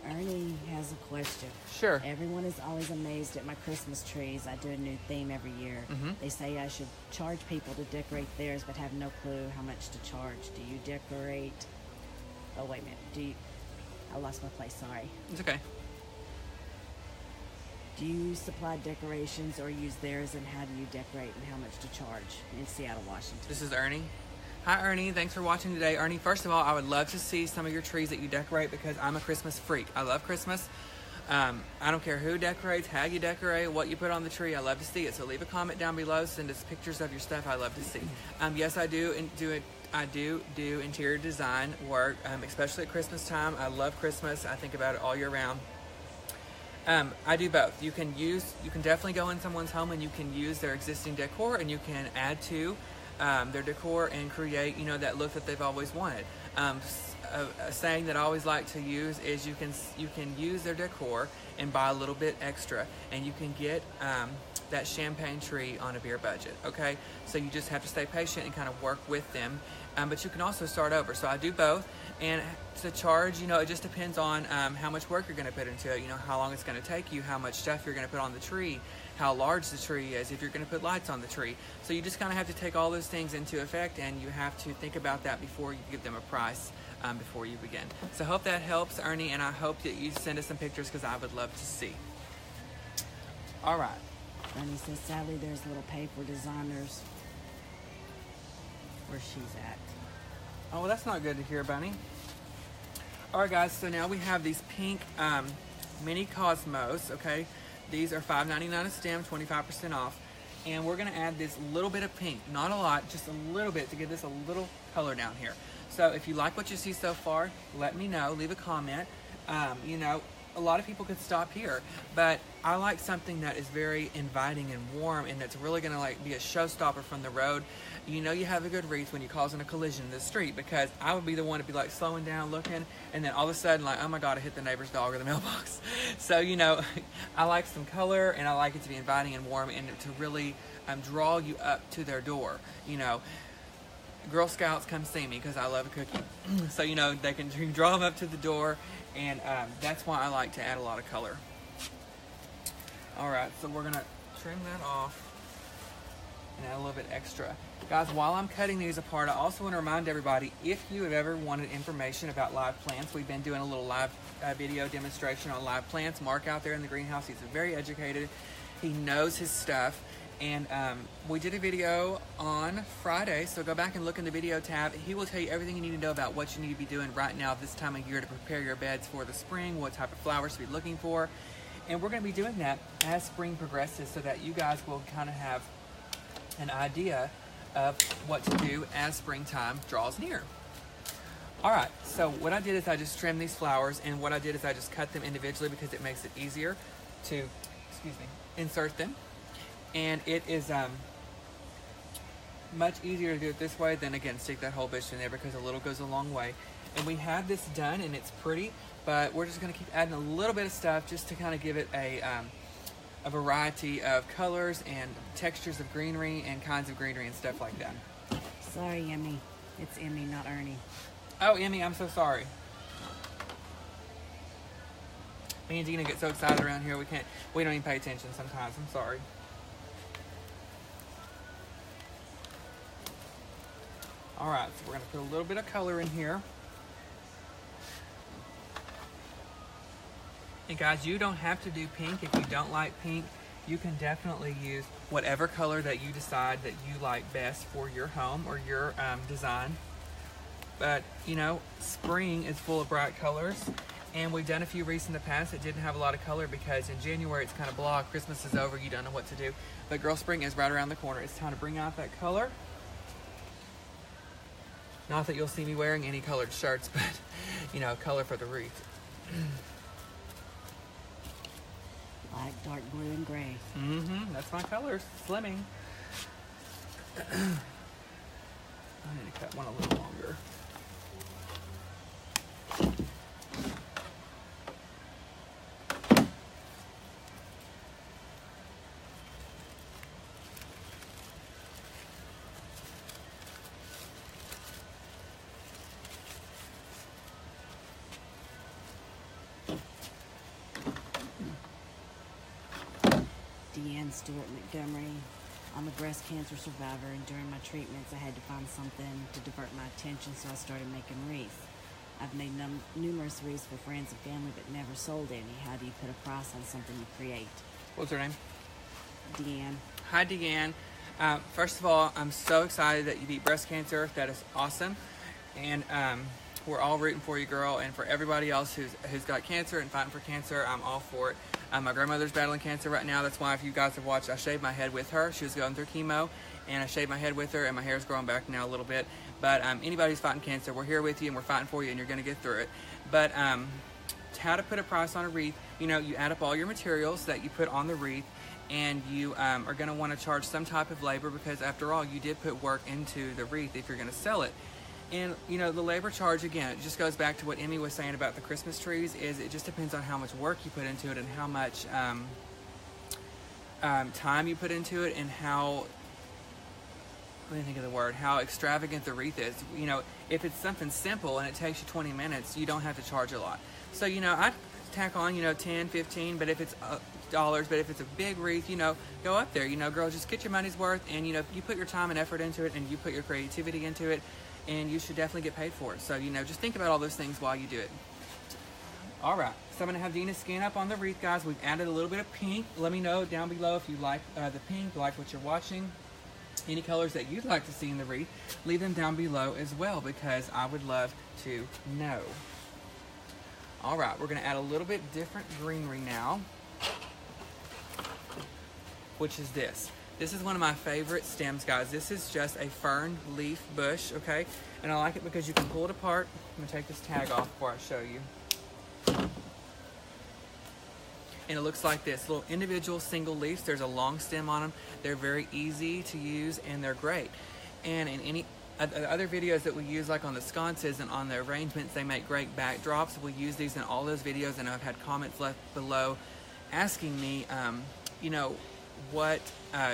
Ernie has a question. Sure. Everyone is always amazed at my Christmas trees. I do a new theme every year. Mm-hmm. They say I should charge people to decorate theirs, but have no clue how much to charge. Do you decorate? Oh, wait a minute. I lost my place, sorry. It's okay. Do you supply decorations or use theirs, and how do you decorate and how much to charge in Seattle, Washington? This is Ernie. Hi, Ernie. Thanks for watching today. Ernie, first of all, I would love to see some of your trees that you decorate because I'm a Christmas freak. I love Christmas. I don't care who decorates, how you decorate, what you put on the tree. I love to see it. So leave a comment down below. Send us pictures of your stuff. I love to see. Yes, I do do interior design work, especially at Christmas time. I love Christmas. I think about it all year round. I do both. You can definitely go in someone's home and you can use their existing decor, and you can add to their decor and create, you know, that look that they've always wanted. A saying that I always like to use is you can use their decor and buy a little bit extra, and you can get that champagne tree on a beer budget. Okay, so you just have to stay patient and kind of work with them, but you can also start over. So I do both, and to charge, you know, it just depends on how much work you're going to put into it. You know, how long it's going to take you, how much stuff you're going to put on the tree, how large the tree is, if you're going to put lights on the tree. So you just kind of have to take all those things into effect, and you have to think about that before you give them a price before you begin. So I hope that helps, Ernie, and I hope that you send us some pictures because I would love to see. All right. Ernie says, sadly, there's little pay for designers where she's at. Oh, well, that's not good to hear, Bunny. All right, guys, so now we have these pink mini Cosmos, okay? These are $5.99 a stem, 25% off. And we're gonna add this little bit of pink, not a lot, just a little bit to give this a little color down here. So if you like what you see so far, let me know, leave a comment. You know, a lot of people could stop here, but I like something that is very inviting and warm, and that's really gonna like be a showstopper from the road. You know you have a good wreath when you're causing a collision in the street, because I would be the one to be like slowing down, looking, and then all of a sudden like, oh my God, I hit the neighbor's dog or the mailbox. So, you know, I like some color, and I like it to be inviting and warm, and to really draw you up to their door. You know, Girl Scouts, come see me because I love a cookie. So, you know, they can draw them up to the door, and that's why I like to add a lot of color. All right, so we're gonna trim that off and add a little bit extra. Guys, while I'm cutting these apart, I also want to remind everybody, if you have ever wanted information about live plants, we've been doing a little live video demonstration on live plants. Mark out there in the greenhouse, he's very educated. He knows his stuff. And we did a video on Friday, so go back and look in the video tab. He will tell you everything you need to know about what you need to be doing right now this time of year to prepare your beds for the spring, what type of flowers to be looking for. And we're going to be doing that as spring progresses, so that you guys will kind of have an idea of what to do as springtime draws near. All right, so what I did is I just trimmed these flowers, and what I did is I just cut them individually because it makes it easier to, excuse me, insert them. And it is much easier to do it this way than, again, stick that whole bush in there, because a little goes a long way. And we have this done, and it's pretty, but we're just going to keep adding a little bit of stuff just to kind of give it a variety of colors and textures of greenery and kinds of greenery and stuff like that. Sorry, Emmy. It's Emmy, not Ernie. Oh, Emmy, I'm so sorry. Me and Gina get so excited around here, we don't even pay attention sometimes. I'm sorry. All right, so we're gonna put a little bit of color in here. And guys, you don't have to do pink. If you don't like pink, you can definitely use whatever color that you decide that you like best for your home or your design. But, you know, spring is full of bright colors. And we've done a few wreaths in the past that didn't have a lot of color, because in January it's kind of blah, Christmas is over, you don't know what to do. But girl, spring is right around the corner. It's time to bring out that color. Not that you'll see me wearing any colored shirts, but, you know, color for the wreath. Black, dark blue, and gray. Mm-hmm, that's my colors, slimming. I need to cut one a little longer. Deanne Stewart Montgomery. I'm a breast cancer survivor, and during my treatments I had to find something to divert my attention, so I started making wreaths. I've made numerous wreaths for friends and family, but never sold any. How do you put a price on something you create? What's her name? Deanne. Hi, Deanne. First of all, I'm so excited that you beat breast cancer. That is awesome. And we're all rooting for you, girl. And for everybody else who's got cancer and fighting for cancer, I'm all for it. My grandmother's battling cancer right now. That's why, if you guys have watched, I shaved my head with her. She was going through chemo, and I shaved my head with her, and my hair's growing back now a little bit. But anybody who's fighting cancer, we're here with you, and we're fighting for you, and you're going to get through it. But how to put a price on a wreath, you know, you add up all your materials that you put on the wreath, and you are going to want to charge some type of labor, because after all, you did put work into the wreath if you're going to sell it. And, you know, the labor charge, again, it just goes back to what Emmy was saying about the Christmas trees, is it just depends on how much work you put into it, and how much time you put into it, and how, let me think of the word, how extravagant the wreath is. You know, if it's something simple and it takes you 20 minutes, you don't have to charge a lot. So, you know, I'd tack on, you know, 10, 15, but if it's dollars, but if it's a big wreath, you know, go up there. You know, girl, just get your money's worth, and, you know, you put your time and effort into it, and you put your creativity into it, and you should definitely get paid for it. So, you know, just think about all those things while you do it. All right, so I'm going to have Dina scan up on the wreath, guys. We've added a little bit of pink. Let me know down below if you like the pink, like what you're watching. Any colors that you'd like to see in the wreath, leave them down below as well, because I would love to know. All right, we're going to add a little bit different greenery now, which is this. This is one of my favorite stems, guys. This is just a fern leaf bush, okay? And I like it because you can pull it apart. I'm gonna take this tag off before I show you. And it looks like this, little individual single leaves. There's a long stem on them. They're very easy to use, and they're great. And in any other videos that we use, like on the sconces and on the arrangements, they make great backdrops. We use these in all those videos, and I've had comments left below asking me, you know, what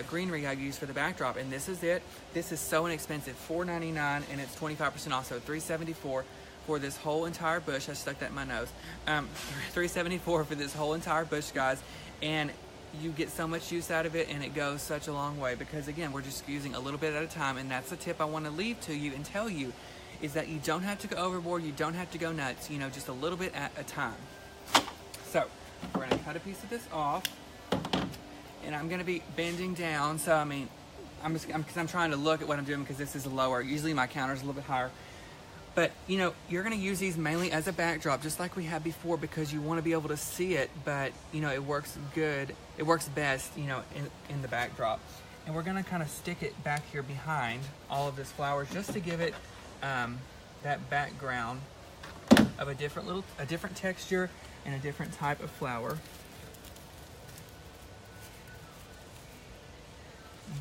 greenery I use for the backdrop, and this is it. This is so inexpensive, $4.99, and it's 25% off, so $3.74 for this whole entire bush. I stuck that in my nose. $3.74 for this whole entire bush, guys, and you get so much use out of it, and it goes such a long way, because again, we're just using a little bit at a time. And that's the tip I want to leave to you and tell you, is that you don't have to go overboard, you don't have to go nuts, you know, just a little bit at a time. So we're going to cut a piece of this off. And I'm going to be bending down, so I mean, because I'm trying to look at what I'm doing, because this is lower. Usually my counter's a little bit higher. But, you know, you're going to use these mainly as a backdrop, just like we had before, because you want to be able to see it, but, you know, it works good. It works best, you know, in the backdrop. And we're going to kind of stick it back here behind all of this flowers, just to give it that background of a different texture and a different type of flower.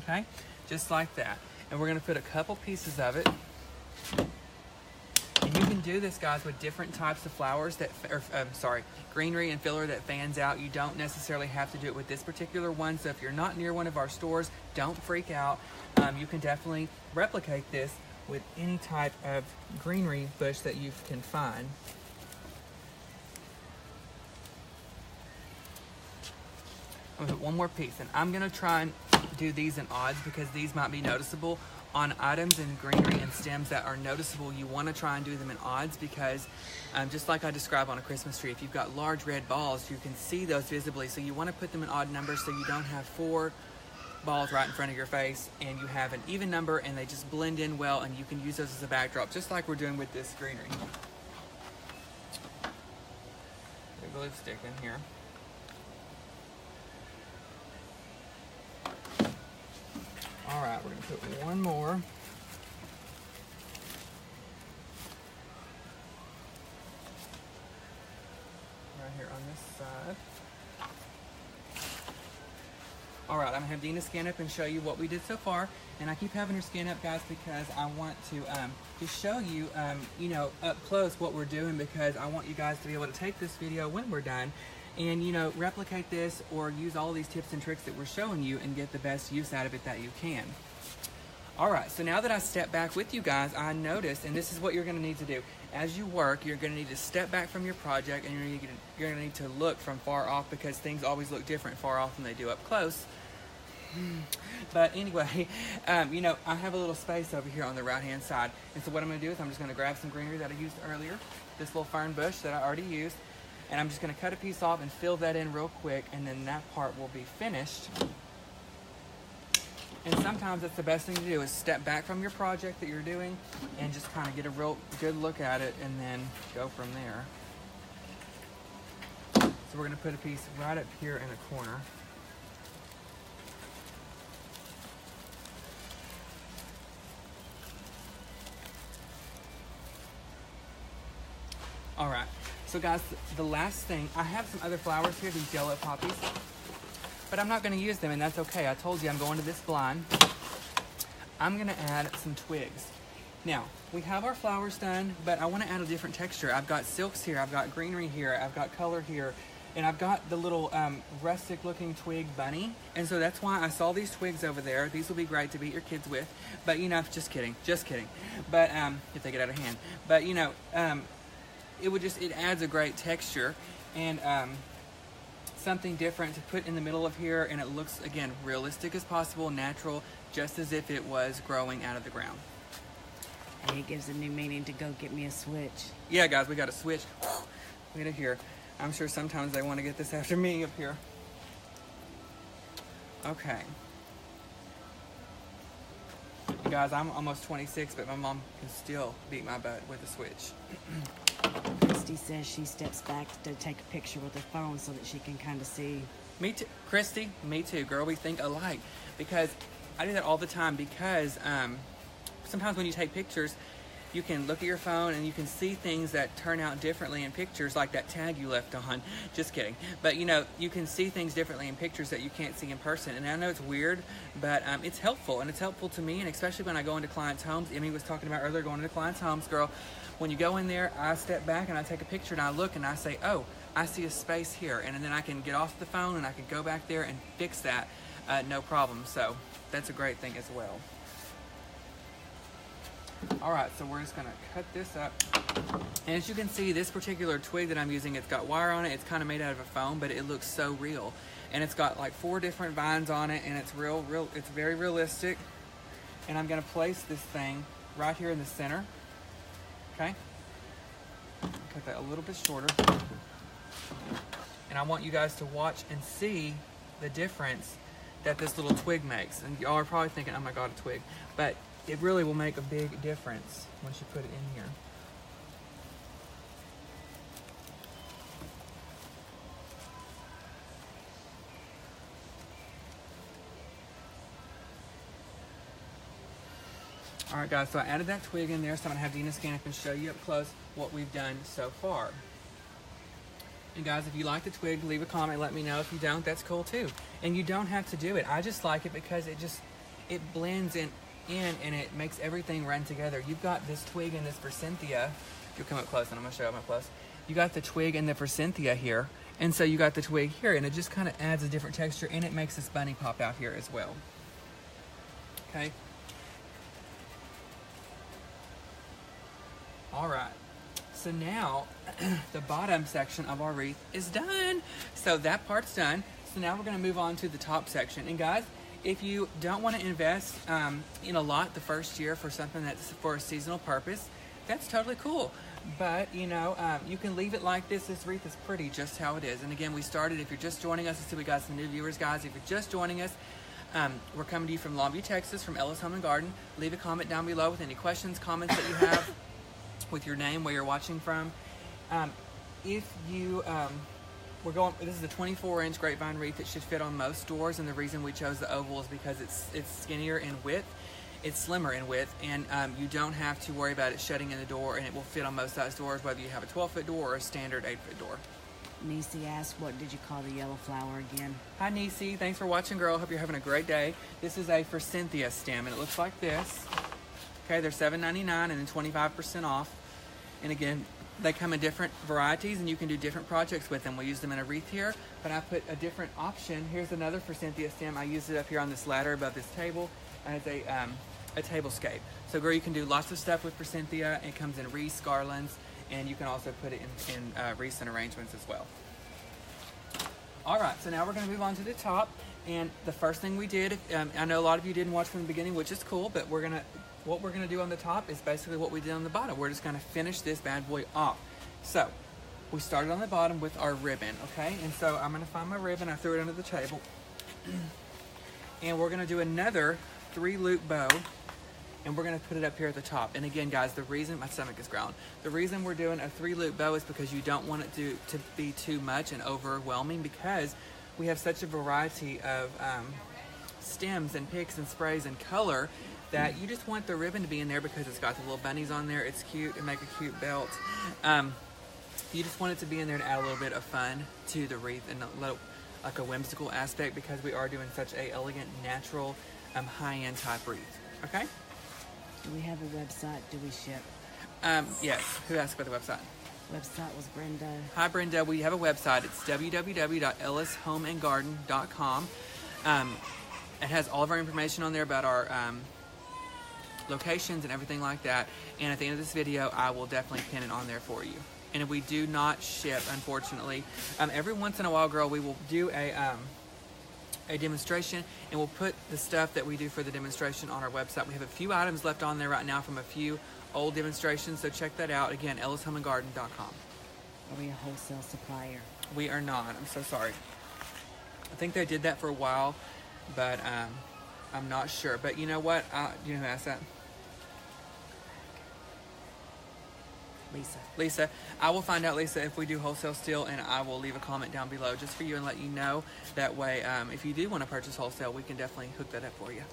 Okay, just like that. And we're gonna put a couple pieces of it. And you can do this, guys, with different types of flowers that, greenery and filler that fans out. You don't necessarily have to do it with this particular one. So if you're not near one of our stores, don't freak out. You can definitely replicate this with any type of greenery bush that you can find. I'm gonna put one more piece, and I'm gonna try and do these in odds because these might be noticeable. On items in greenery and stems that are noticeable, you want to try and do them in odds because just like I described on a Christmas tree, if you've got large red balls, you can see those visibly. So you want to put them in odd numbers so you don't have 4 balls right in front of your face, and you have an even number and they just blend in well, and you can use those as a backdrop, just like we're doing with this greenery. Put a glue stick in here. All right, we're gonna put one more. Right here on this side. All right, I'm gonna have Dina scan up and show you what we did so far. And I keep having her scan up, guys, because I want to just show you, you know, up close what we're doing, because I want you guys to be able to take this video when we're done and, you know, replicate this or use all these tips and tricks that we're showing you and get the best use out of it that you can. All right, so now that I step back with you guys, I noticed, and this is what you're gonna need to do. As you work, you're gonna need to step back from your project, and you're gonna need to look from far off, because things always look different far off than they do up close. But anyway, you know, I have a little space over here on the right-hand side. And so what I'm gonna do is I'm just gonna grab some greenery that I used earlier, this little fern bush that I already used, and I'm just gonna cut a piece off and fill that in real quick, and then that part will be finished. And sometimes that's the best thing to do, is step back from your project that you're doing and just kind of get a real good look at it and then go from there. So we're gonna put a piece right up here in a corner. All right, so guys, the last thing, I have some other flowers here, these yellow poppies, but I'm not gonna use them, and that's okay. I told you I'm going to this blind. I'm gonna add some twigs. Now, we have our flowers done, but I wanna add a different texture. I've got silks here, I've got greenery here, I've got color here, and I've got the little rustic looking twig bunny. And so that's why I saw these twigs over there. These will be great to beat your kids with, but you know, just kidding. But if they get out of hand. But you know, it adds a great texture and something different to put in the middle of here, and it looks, again, realistic as possible, natural, just as if it was growing out of the ground. And it gives a new meaning to go get me a switch. Yeah, guys, we got a switch. Look at here. I'm sure sometimes they want to get this after me up here. Okay. And guys, I'm almost 26, but my mom can still beat my butt with a switch. Christy says she steps back to take a picture with her phone so that she can kind of see. Me too, Christy. Me too, girl. We think alike, because I do that all the time. Because sometimes when you take pictures, you can look at your phone and you can see things that turn out differently in pictures, like that tag you left on. Just kidding. But you know, you can see things differently in pictures that you can't see in person. And I know it's weird, but it's helpful, and it's helpful to me, and especially when I go into clients' homes. Emmy was talking about earlier, going into clients' homes, girl. When you go in there, I step back and I take a picture and I look and I say, oh, I see a space here. And then I can get off the phone and I can go back there and fix that, no problem. So that's a great thing as well. All right, so we're just gonna cut this up. And as you can see, this particular twig that I'm using, it's got wire on it. It's kind of made out of a foam, but it looks so real. And it's got like 4 different vines on it, and it's it's very realistic. And I'm gonna place this thing right here in the center. Okay, cut that a little bit shorter. And I want you guys to watch and see the difference that this little twig makes. And y'all are probably thinking, oh my God, a twig. But it really will make a big difference once you put it in here. All right, guys, so I added that twig in there, so I'm gonna have Dina scan up and show you up close what we've done so far. And guys, if you like the twig, leave a comment, let me know. If you don't, that's cool too. And you don't have to do it. I just like it because it blends in in and it makes everything run together. You've got this twig and this forsythia. You'll come up close and I'm gonna show them up close. You got the twig and the forsythia here, and so you got the twig here, and it just kind of adds a different texture, and it makes this bunny pop out here as well. Okay. All right. So now the bottom section of our wreath is done. So that part's done. So now we're going to move on to the top section. And guys, if you don't want to invest in a lot the first year for something that's for a seasonal purpose, that's totally cool. But you know, you can leave it like this. This wreath is pretty just how it is. And again, we started, if you're just joining us, I see we got some new viewers, guys. If you're just joining us, we're coming to you from Longview, Texas, from Ellis Home and Garden. Leave a comment down below with any questions, comments that you have, with your name, where you're watching from. If you, this is a 24-inch grapevine wreath. It should fit on most doors, and the reason we chose the oval is because it's skinnier in width, it's slimmer in width, and you don't have to worry about it shutting in the door, and it will fit on most size doors, whether you have a 12-foot door or a standard 8-foot door. Nisi asked, what did you call the yellow flower again? Hi Nisi, thanks for watching, girl. Hope you're having a great day. This is a forsythia stem, and it looks like this. Okay, they're $7.99 and then 25% off. And again, they come in different varieties, and you can do different projects with them. We use them in a wreath here, but I put a different option. Here's another forsythia stem. I used it up here on this ladder above this table as a tablescape. So girl, you can do lots of stuff with forsythia. It comes in wreaths, garlands, and you can also put it in wreaths and arrangements as well. All right, so now we're gonna move on to the top. And the first thing we did, I know a lot of you didn't watch from the beginning, which is cool, but what we're gonna do on the top is basically what we did on the bottom. We're just gonna finish this bad boy off. So, we started on the bottom with our ribbon, okay? And so I'm gonna find my ribbon, I threw it under the table. And we're gonna do another 3-loop bow, and we're gonna put it up here at the top. And again, guys, the reason, my stomach is growling. The reason we're doing a 3-loop bow is because you don't want it to be too much and overwhelming, because we have such a variety of stems and picks and sprays and color that you just want the ribbon to be in there because it's got the little bunnies on there. It's cute and make a cute belt. You just want it to be in there to add a little bit of fun to the wreath and a little, like a whimsical aspect, because we are doing such a elegant, natural, high-end type wreath. Okay? Do we have a website? Do we ship? Yes. Who asked about the website? Website was Brenda. Hi, Brenda. We have a website. It's www.ellishomeandgarden.com. It has all of our information on there about our locations and everything like that. And at the end of this video, I will definitely pin it on there for you. And if we do not ship, unfortunately, every once in a while, girl, we will do a demonstration, and we'll put the stuff that we do for the demonstration on our website. We have a few items left on there right now from a few old demonstrations, so check that out. Again, ellishomeandgarden.com. Are we a wholesale supplier? We are not. I'm so sorry. I think they did that for a while, but I'm not sure. But you know what? Do you know who asked that? Lisa. I will find out, Lisa, if we do wholesale still, and I will leave a comment down below just for you and let you know. That way, if you do want to purchase wholesale, we can definitely hook that up for you.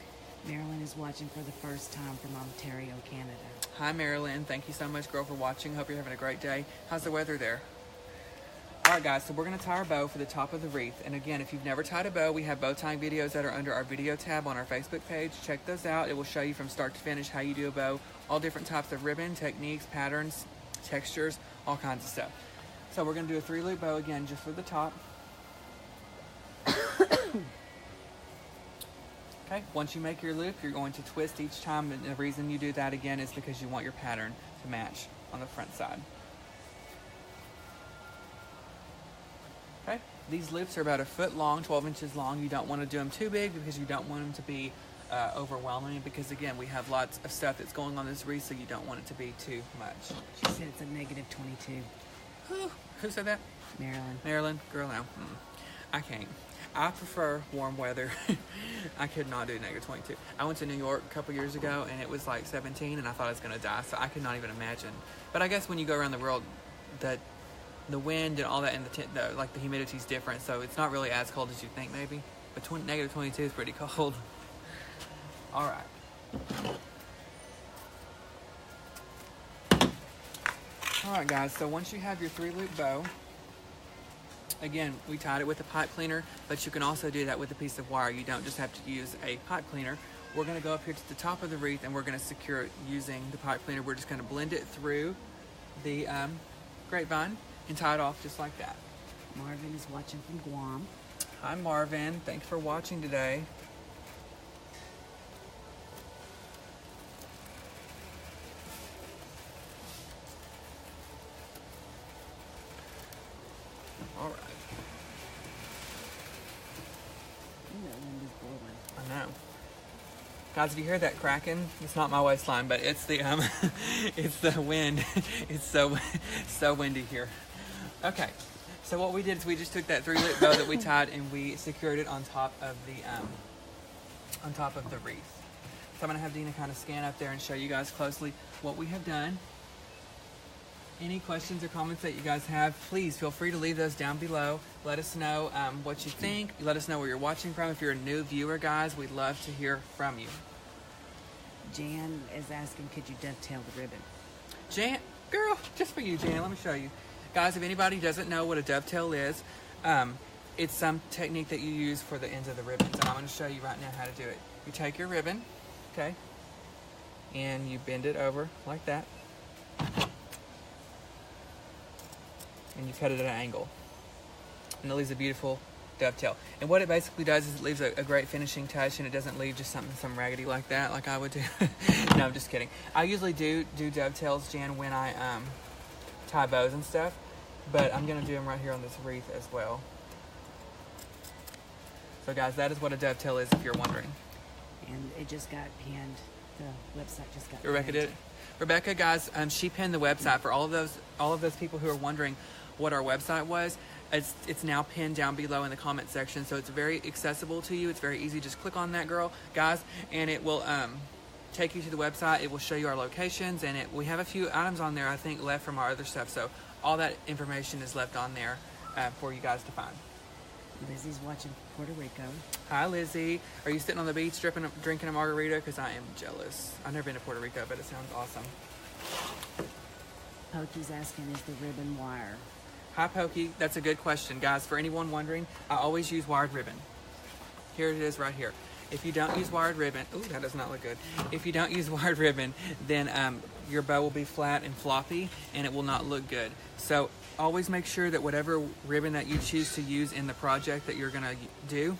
Marilyn is watching for the first time from Ontario, Canada. Hi, Marilyn. Thank you so much, girl, for watching. Hope you're having a great day. How's the weather there? All right, guys, so we're going to tie our bow for the top of the wreath. And again, if you've never tied a bow, we have bow tying videos that are under our video tab on our Facebook page. Check those out. It will show you from start to finish how you do a bow, all different types of ribbon, techniques, patterns, textures, all kinds of stuff. So we're going to do a 3-loop bow again just for the top. Okay, once you make your loop, you're going to twist each time, and the reason you do that again is because you want your pattern to match on the front side. Okay, these loops are about 1 foot long, 12 inches long. You don't want to do them too big because you don't want them to be overwhelming, because again, we have lots of stuff that's going on this wreath, so you don't want it to be too much. She said it's a -22. Who said that? Marilyn, girl, no. I can't. I prefer warm weather. I could not do -22. I went to New York a couple years ago, and it was like 17, and I thought I was going to die, so I could not even imagine. But I guess when you go around the world, the wind and all that, and the humidity is different, so it's not really as cold as you think, maybe. But -22 is pretty cold. All right. All right, guys, so once you have your 3-loop bow, again, we tied it with a pipe cleaner, but you can also do that with a piece of wire. You don't just have to use a pipe cleaner. we're gonna go up here to the top of the wreath and we're gonna secure it using the pipe cleaner. We're just gonna blend it through the grapevine and tie it off just like that. Marvin is watching from Guam. Hi Marvin, thanks for watching today. All right. Ooh, that wind is blowing. I know. Guys, if you hear that cracking, it's not my waistline, but it's the it's the wind. It's so windy here. Okay, so what we did is we just took that 3-loop bow that we tied and we secured it on top of the wreath. So I'm gonna have Dina kind of scan up there and show you guys closely what we have done. Any questions or comments that you guys have, please feel free to leave those down below. Let us know what you think. Let us know where you're watching from. If you're a new viewer, guys, we'd love to hear from you. Jan is asking, could you dovetail the ribbon? Jan, girl, just for you, Jan, let me show you. Guys, if anybody doesn't know what a dovetail is, it's some technique that you use for the ends of the ribbons, and I'm going to show you right now how to do it. You take your ribbon, okay, and you bend it over like that. And you cut it at an angle, and it leaves a beautiful dovetail. And what it basically does is it leaves a great finishing touch, and it doesn't leave just some raggedy like that, like I would do. No, I'm just kidding. I usually do dovetails, Jan, when I tie bows and stuff, but I'm gonna do them right here on this wreath as well. So guys, that is what a dovetail is, if you're wondering. And it just got pinned. The website just got Rebecca pinned. did it. Rebecca, guys, she pinned the website for all of those people who are wondering what our website was. It's now pinned down below in the comment section, so it's very accessible to you. It's very easy. Just click on that, girl, guys, and it will take you to the website. It will show you our locations, and we have a few items on there, I think, left from our other stuff. So all that information is left on there for you guys to find. Lizzie's watching Puerto Rico. Hi, Lizzie. Are you sitting on the beach drinking a margarita? Because I am jealous. I've never been to Puerto Rico, but it sounds awesome. Pokey's asking, is the ribbon wire? Hi, Pokey. That's a good question. Guys, for anyone wondering, I always use wired ribbon. Here it is right here. If you don't use wired ribbon, ooh, that does not look good. If you don't use wired ribbon, then your bow will be flat and floppy, and it will not look good. So always make sure that whatever ribbon that you choose to use in the project that you're gonna do,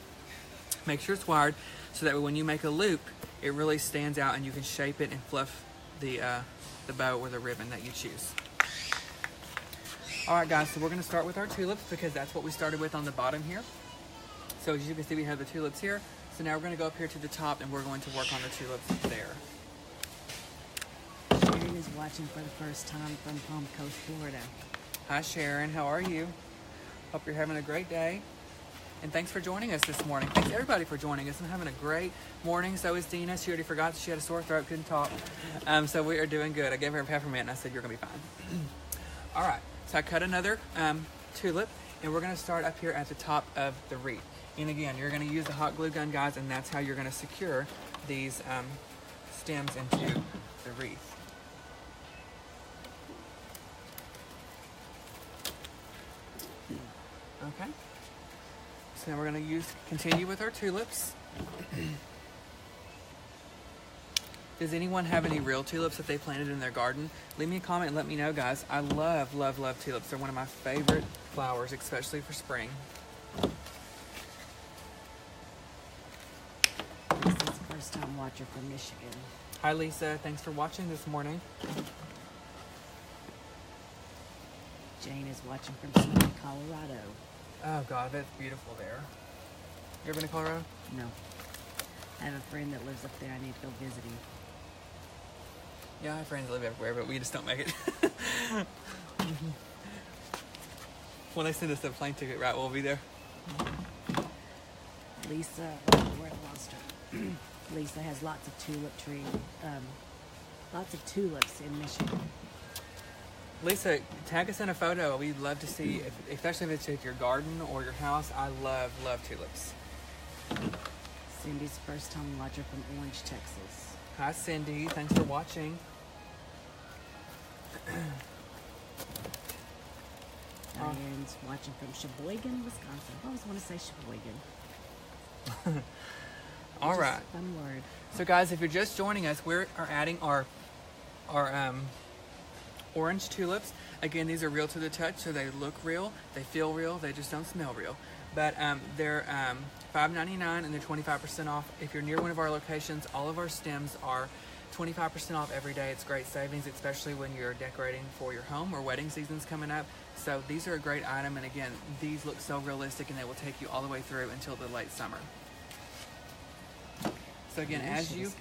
make sure it's wired, so that when you make a loop, it really stands out and you can shape it and fluff the bow or the ribbon that you choose. All right, guys, so we're gonna start with our tulips because that's what we started with on the bottom here. So as you can see, we have the tulips here. So now we're gonna go up here to the top and we're going to work on the tulips there. Sharon is watching for the first time from Palm Coast, Florida. Hi, Sharon, how are you? Hope you're having a great day. And thanks for joining us this morning. Thanks everybody for joining us. I'm having a great morning. So is Dina. She already forgot she had a sore throat, couldn't talk. So we are doing good. I gave her a peppermint and I said, you're gonna be fine. All right, so I cut another tulip and we're gonna start up here at the top of the wreath. And again, you're gonna use the hot glue gun, guys, and that's how you're gonna secure these stems into the wreath. Okay. So now we're going to continue with our tulips. Does anyone have any real tulips that they planted in their garden? Leave me a comment and let me know, guys. I love, love, love tulips. They're one of my favorite flowers, especially for spring. Lisa's a first-time watcher from Michigan. Hi, Lisa. Thanks for watching this morning. Jane is watching from Snowy, Colorado. Oh, God, that's beautiful there. You ever been to Colorado? No. I have a friend that lives up there. I need to go visit him. Yeah, I have friends that live everywhere, but we just don't make it. When they send us a plane ticket, right, we'll be there. Lisa, where I lost her. Lisa has lots of lots of tulips in Michigan. Lisa, tag us in a photo. We'd love to see, especially if it's at your garden or your house. I love, love tulips. Cindy's first time watcher from Orange, Texas. Hi, Cindy. Thanks for watching. Diane's watching from Sheboygan, Wisconsin. I always want to say Sheboygan. All right. One word. So guys, if you're just joining us, we are adding our orange tulips. Again, these are real to the touch, so they look real, they feel real, they just don't smell real. But they're $5.99 and they're 25% off. If you're near one of our locations, all of our stems are 25% off every day. It's great savings, especially when you're decorating for your home or wedding season's coming up. So these are a great item, and again, these look so realistic and they will take you all the way through until the late summer. So again, as you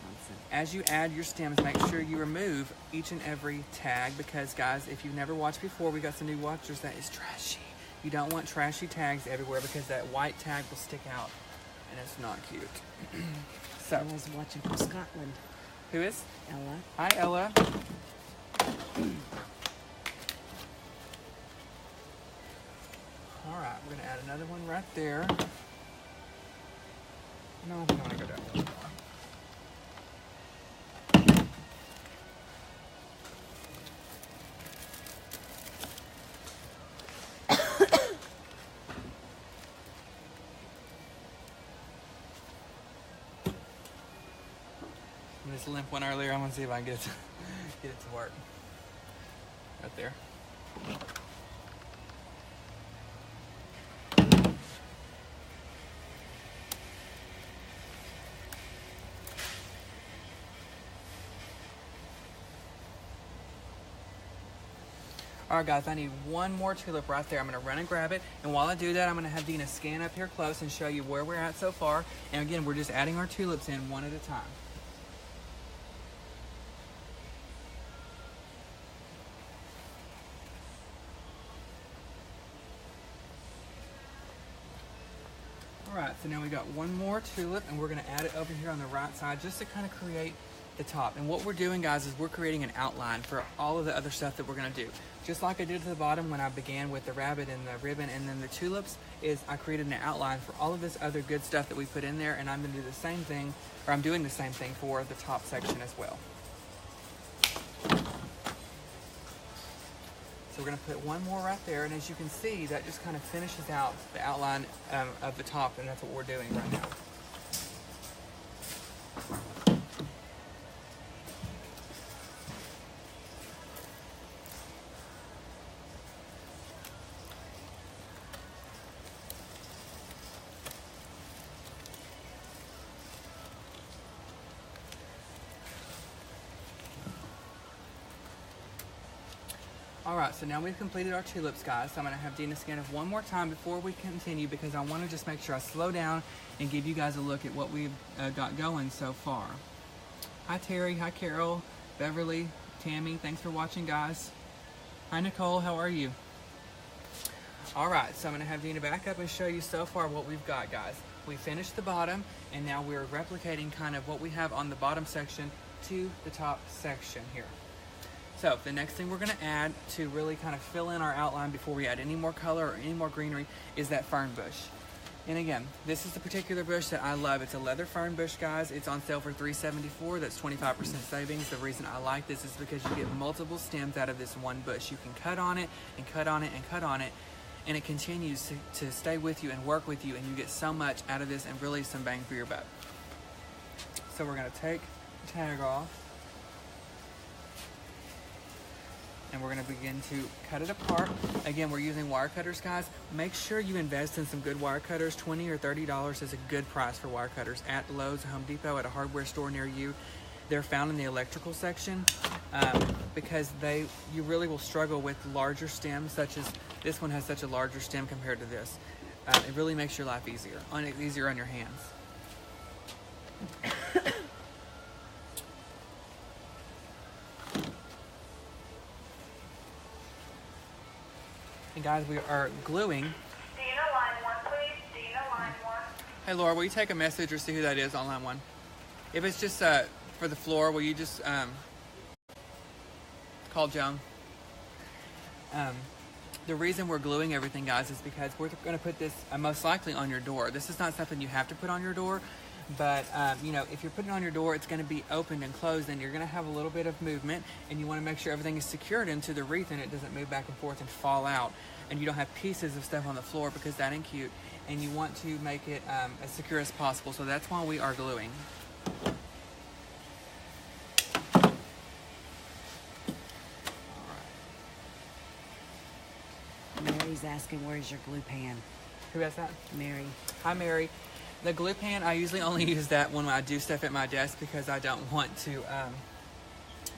add your stems, make sure you remove each and every tag, because guys, if you've never watched before, we got some new watchers that is trashy. You don't want trashy tags everywhere, because that white tag will stick out and it's not cute. So I was watching from Scotland. Who is? Ella. Hi, Ella. All right, we're gonna add another one right there. No, I want to go down a little more. This limp one earlier, I'm gonna see if I can get it to work. Right there. All right, guys, I need one more tulip right there. I'm gonna run and grab it. And while I do that, I'm gonna have Dina scan up here close and show you where we're at so far. And again, we're just adding our tulips in one at a time. All right, so now we got one more tulip, and we're gonna add it over here on the right side just to kind of create the top. And what we're doing, guys, is we're creating an outline for all of the other stuff that we're gonna do. Just like I did at the bottom when I began with the rabbit and the ribbon and then the tulips, is I created an outline for all of this other good stuff that we put in there, and I'm gonna do the same thing, or I'm doing the same thing for the top section as well. So we're gonna put one more right there, and as you can see, that just kind of finishes out the outline of the top, and that's what we're doing right now. All right, so now we've completed our tulips, guys. So I'm gonna have Dina scan it one more time before we continue, because I wanna just make sure I slow down and give you guys a look at what we've got going so far. Hi, Terry. Hi, Carol, Beverly, Tammy. Thanks for watching, guys. Hi, Nicole. How are you? All right, so I'm gonna have Dina back up and show you so far what we've got, guys. We finished the bottom, and now we're replicating kind of what we have on the bottom section to the top section here. So the next thing we're gonna add to really kind of fill in our outline before we add any more color or any more greenery is that fern bush. And again, this is the particular bush that I love. It's a leather fern bush, guys. It's on sale for $374. That's 25% savings. The reason I like this is because you get multiple stems out of this one bush. You can cut on it and cut on it and cut on it, and it continues to stay with you and work with you, and you get so much out of this and really some bang for your buck. So we're gonna take the tag off, and we're gonna begin to cut it apart. Again, we're using wire cutters, guys. Make sure you invest in some good wire cutters. $20 or $30 is a good price for wire cutters at Lowe's, Home Depot, at a hardware store near you. They're found in the electrical section because you really will struggle with larger stems, such as this one has such a larger stem compared to this. It really makes your life easier on your hands. And guys, we are gluing. Dina, line 1, please. Dina, line 1. Hey, Laura, will you take a message or see who that is on line 1? If it's just for the floor, will you just call Joan? The reason we're gluing everything, guys, is because we're going to put this most likely on your door. This is not something you have to put on your door, but you know, if you're putting it on your door, it's going to be opened and closed, and you're going to have a little bit of movement, and you want to make sure everything is secured into the wreath and it doesn't move back and forth and fall out, and you don't have pieces of stuff on the floor, because that ain't cute. and you want to make it as secure as possible. So that's why we are gluing. Mary's asking, where's your glue pan? Who has that? Mary. Hi, Mary. The glue pan, I usually only use that when I do stuff at my desk because I don't want to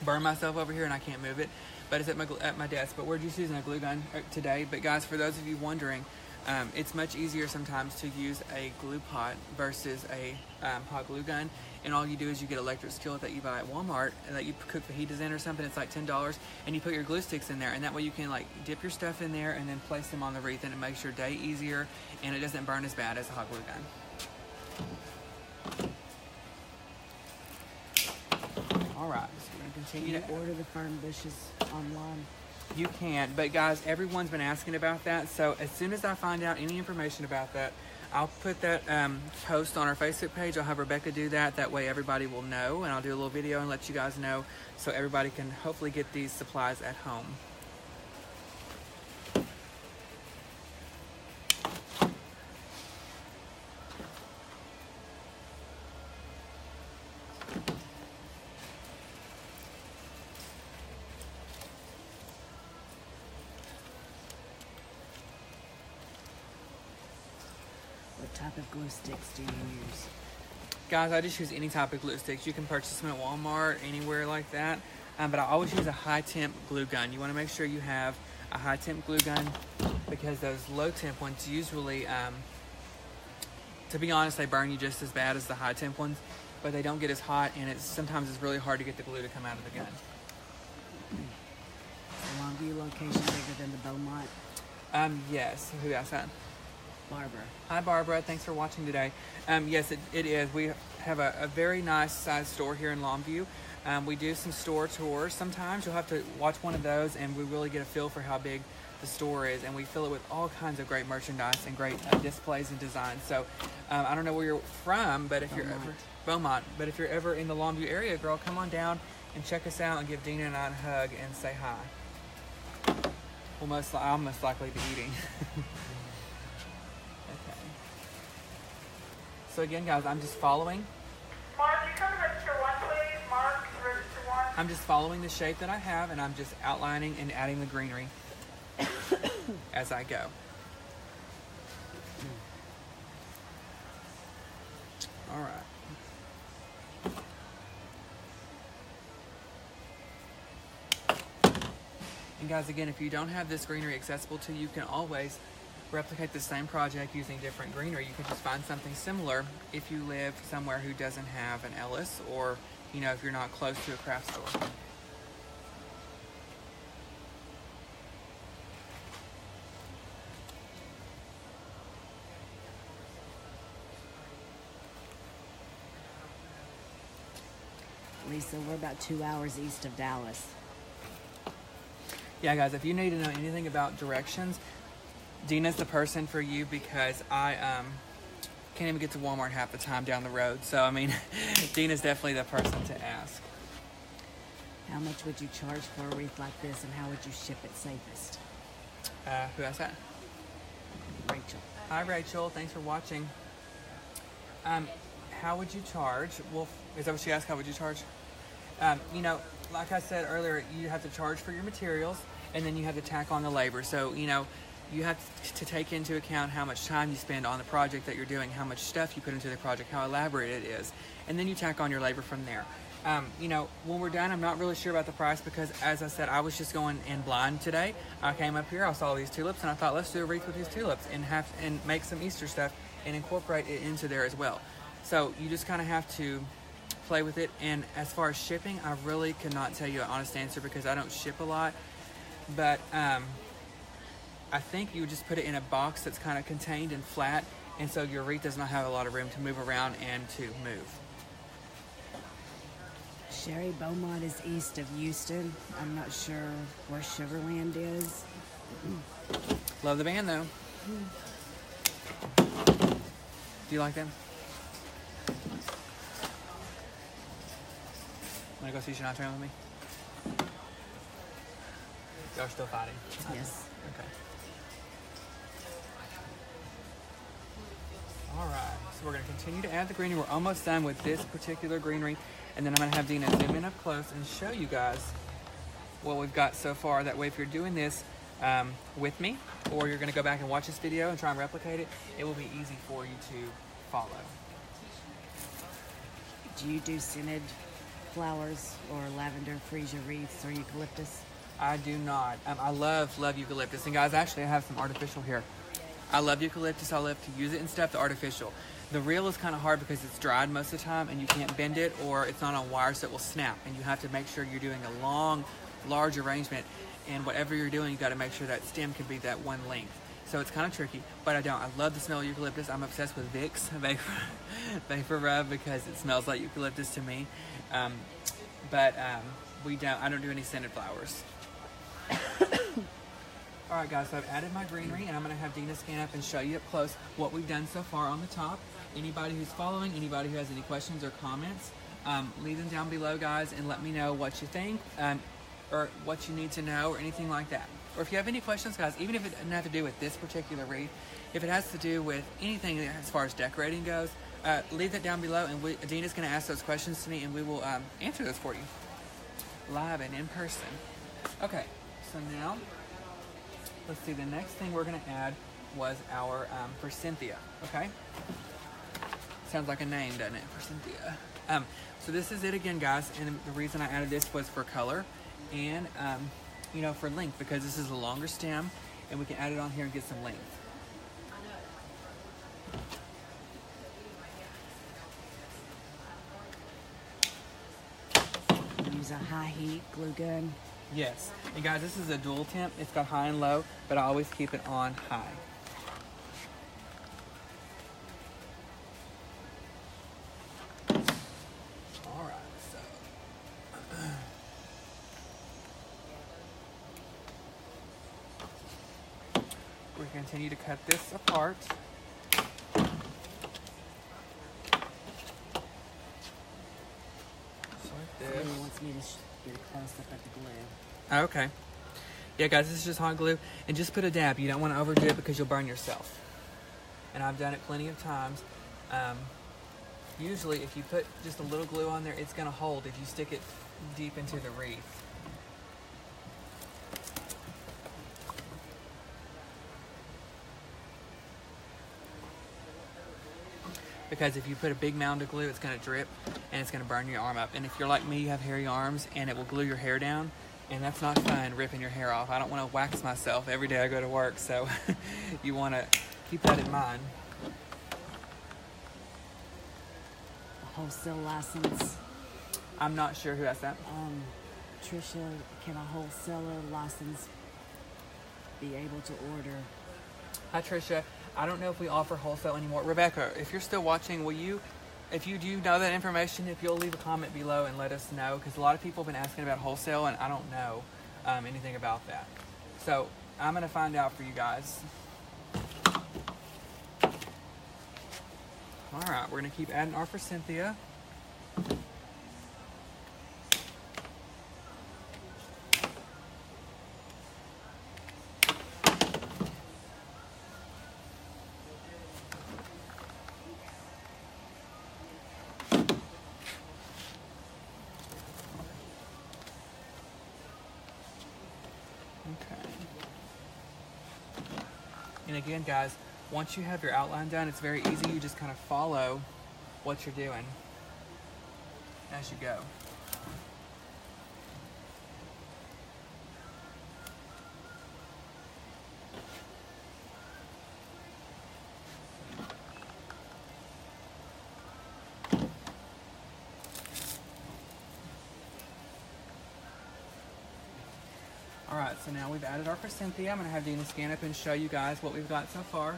burn myself over here and I can't move it. But it's at my desk. But we're just using a glue gun today. But guys, for those of you wondering, it's much easier sometimes to use a glue pot versus a hot glue gun. And all you do is you get electric skillet that you buy at Walmart and that you cook fajitas in or something. It's like $10, and you put your glue sticks in there, and that way you can like dip your stuff in there and then place them on the wreath, and it makes your day easier and it doesn't burn as bad as a hot glue gun. All right, so we're gonna continue Can to you order the fern bushes online? You can, but guys, everyone's been asking about that. So as soon as I find out any information about that, I'll put that post on our Facebook page. I'll have Rebecca do that. That way everybody will know, and I'll do a little video and let you guys know so everybody can hopefully get these supplies at home. What type of glue sticks do you use? Guys, I just use any type of glue sticks. You can purchase them at Walmart, anywhere like that. But I always use a high temp glue gun. You want to make sure you have a high temp glue gun because those low temp ones usually, to be honest, they burn you just as bad as the high temp ones, but they don't get as hot, and sometimes it's really hard to get the glue to come out of the gun. Is the Longview location bigger than the Beaumont? Yes. Who asked that? Barbara. Hi, Barbara. Thanks for watching today. Yes, it is. We have a very nice size store here in Longview. We do some store tours. Sometimes you'll have to watch one of those, and we really get a feel for how big the store is, and we fill it with all kinds of great merchandise and great displays and designs. So I don't know where you're from, but if you're ever Beaumont, but if you're ever in the Longview area, girl, come on down and check us out and give Dina and I a hug and say hi. I'll most likely be eating. Okay. So again, guys, I'm just following. Mark, you come to register one, please. Mark, register one. I'm just following the shape that I have, and I'm just outlining and adding the greenery as I go. All right. And guys, again, if you don't have this greenery accessible to you, you can always replicate the same project using different greenery. You can just find something similar if you live somewhere who doesn't have an Ellis, or if you're not close to a craft store. Lisa, we're about 2 hours east of Dallas. Yeah, guys, if you need to know anything about directions, Dina's the person for you, because I can't even get to Walmart half the time down the road. So, I mean, Dina's definitely the person to ask. How much would you charge for a wreath like this, and how would you ship it safest? Who asked that? Rachel. Hi, Rachel. Thanks for watching. How would you charge? Well, is that what she asked? How would you charge? Like I said earlier, you have to charge for your materials, and then you have to tack on the labor. So, you have to take into account how much time you spend on the project that you're doing, how much stuff you put into the project, how elaborate it is, and then you tack on your labor from there. When we're done, I'm not really sure about the price because, as I said, I was just going in blind today. I came up here, I saw these tulips, and I thought, let's do a wreath with these tulips and make some Easter stuff and incorporate it into there as well. So you just kind of have to play with it. And as far as shipping, I really could not tell you an honest answer because I don't ship a lot. But I think you would just put it in a box that's kind of contained and flat, and so your wreath does not have a lot of room to move around and to move. Sherry, Beaumont is east of Houston. I'm not sure where Sugarland is. Love the band, though. Do you like them? Want to go see Shania Twain with me? Y'all still fighting? Yes. Okay. All right, so we're going to continue to add the greenery. We're almost done with this particular greenery, and then I'm going to have Dina zoom in up close and show you guys what we've got so far. That way, if you're doing this with me, or you're going to go back and watch this video and try and replicate it, it will be easy for you to follow. Do you do scented flowers or lavender, freesia wreaths, or eucalyptus? I do not. I love eucalyptus. And guys, actually I have some artificial here. I love eucalyptus. I love to use it and stuff, the artificial. The real is kind of hard because it's dried most of the time and you can't bend it, or it's not on wire so it will snap. And you have to make sure you're doing a long, large arrangement. And whatever you're doing, you got to make sure that stem can be that one length. So it's kind of tricky, but I don't. I love the smell of eucalyptus. I'm obsessed with Vicks Vapor Rub because it smells like eucalyptus to me. I don't do any scented flowers. All right, guys, so I've added my greenery, and I'm going to have Dina scan up and show you up close what we've done so far on the top. Anybody who's following, anybody who has any questions or comments, leave them down below, guys, and let me know what you think, or what you need to know, or anything like that. Or if you have any questions, guys, even if it doesn't have to do with this particular wreath, if it has to do with anything as far as decorating goes, leave that down below, and Dina's going to ask those questions to me, and we will answer those for you live and in person. Okay, so now let's see. The next thing we're going to add was our for Cynthia. Okay, sounds like a name, doesn't it, for Cynthia? So this is it again, guys, and the reason I added this was for color and for length, because this is a longer stem, and we can add it on here and get some length. Use a high heat glue gun. Yes, and guys, this is a dual temp. It's got high and low, but I always keep it on high. All right, so we continue to cut this apart. Somebody wants me to get a close up at the glue. Okay. Yeah, guys, this is just hot glue, and just put a dab. You don't want to overdo it because you'll burn yourself. And I've done it plenty of times. Usually, if you put just a little glue on there, it's going to hold if you stick it deep into the wreath. Because if you put a big mound of glue, it's going to drip and it's going to burn your arm up. And if you're like me, you have hairy arms, and it will glue your hair down, and that's not fun, ripping your hair off. I don't want to wax myself every day I go to work, so you want to keep that in mind. A wholesale license. I'm not sure who asked that. Trisha, can a wholesaler license be able to order? Hi, Trisha. I don't know if we offer wholesale anymore. Rebecca, if you're still watching, will you, if you do know that information, if you'll leave a comment below and let us know, because a lot of people have been asking about wholesale, and I don't know anything about that. So I'm going to find out for you guys. All right, we're going to keep adding our for Cynthia. And again, guys, once you have your outline done, it's very easy. You just kind of follow what you're doing as you go. Alright, so now we've added our for Cynthia. I'm going to have Dina scan up and show you guys what we've got so far.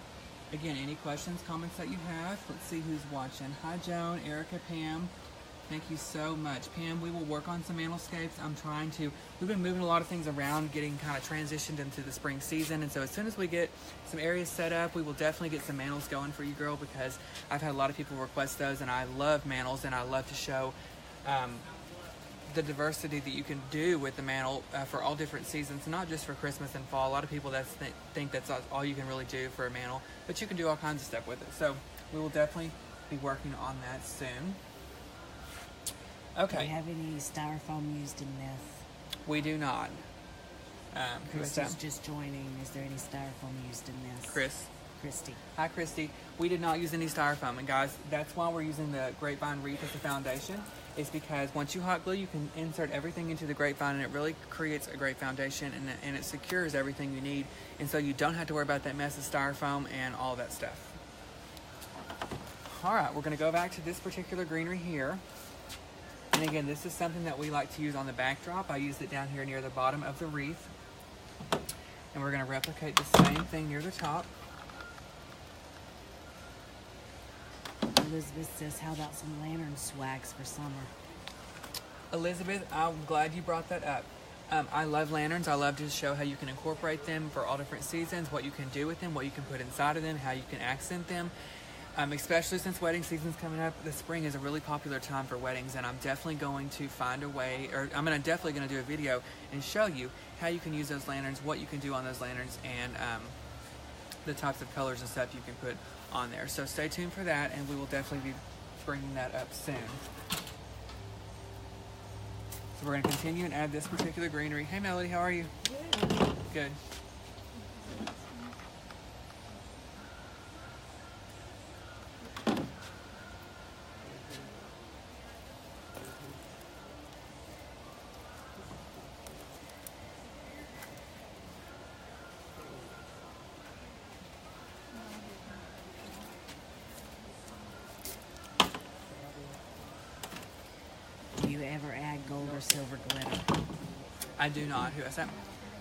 Again, any questions, comments that you have. Let's see who's watching. Hi, Joan, Erica, Pam. Thank you so much. Pam, we will work on some mantlescapes. We've been moving a lot of things around, getting kind of transitioned into the spring season. And so as soon as we get some areas set up, we will definitely get some mantles going for you, girl, because I've had a lot of people request those, and I love mantles, and I love to show the diversity that you can do with the mantle for all different seasons, not just for Christmas and fall. A lot of people think that's all you can really do for a mantle, but you can do all kinds of stuff with it. So we will definitely be working on that soon. Do Okay, you have any styrofoam used in this? we do not. Who is that? Christy's just joining. Is there any styrofoam used in this? Christy. Hi, Christy. We did not use any styrofoam. And guys, that's why we're using the grapevine wreath as the foundation. Is because once you hot glue, you can insert everything into the grapevine, and it really creates a great foundation, and it secures everything you need. And so you don't have to worry about that mess of styrofoam and all that stuff. All right, we're gonna go back to this particular greenery here. And again, this is something that we like to use on the backdrop. I used it down here near the bottom of the wreath. And we're gonna replicate the same thing near the top. Elizabeth says, how about some lantern swags for summer? Elizabeth, I'm glad you brought that up. I love lanterns. I love to show how you can incorporate them for all different seasons, what you can do with them, what you can put inside of them, how you can accent them. Especially since wedding season's coming up, the spring is a really popular time for weddings, and I'm definitely going to find a way, or I'm definitely going to do a video and show you how you can use those lanterns, what you can do on those lanterns, and the types of colors and stuff you can put on there. So stay tuned for that, and we will definitely be bringing that up soon. So we're going to continue and add this particular greenery. Hey Melody, how are you? Good. Good. Do you ever add gold or silver glitter? I do not. Who is that?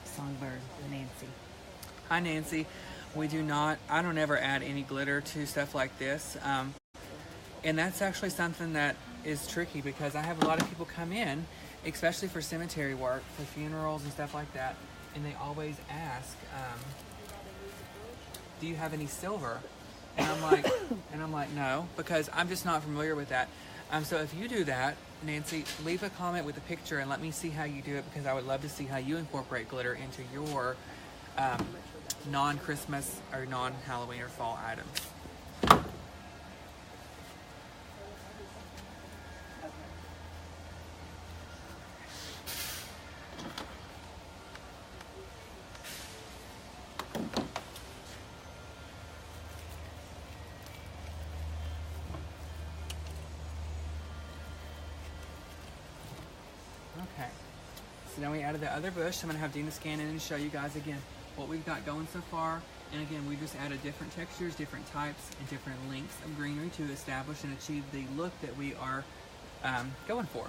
Songbird, Nancy. Hi Nancy. We do not, I don't ever add any glitter to stuff like this. And that's actually something that is tricky, because I have a lot of people come in, especially for cemetery work, for funerals and stuff like that, and they always ask, do you have any silver? And I'm like, no, because I'm just not familiar with that. So if you do that, Nancy, leave a comment with a picture and let me see how you do it, because I would love to see how you incorporate glitter into your non-Christmas or non-Halloween or fall items. Okay, so now we added the other bush. I'm going to have Dina scan in and show you guys again what we've got going so far. And again, we just added different textures, different types, and different lengths of greenery to establish and achieve the look that we are going for.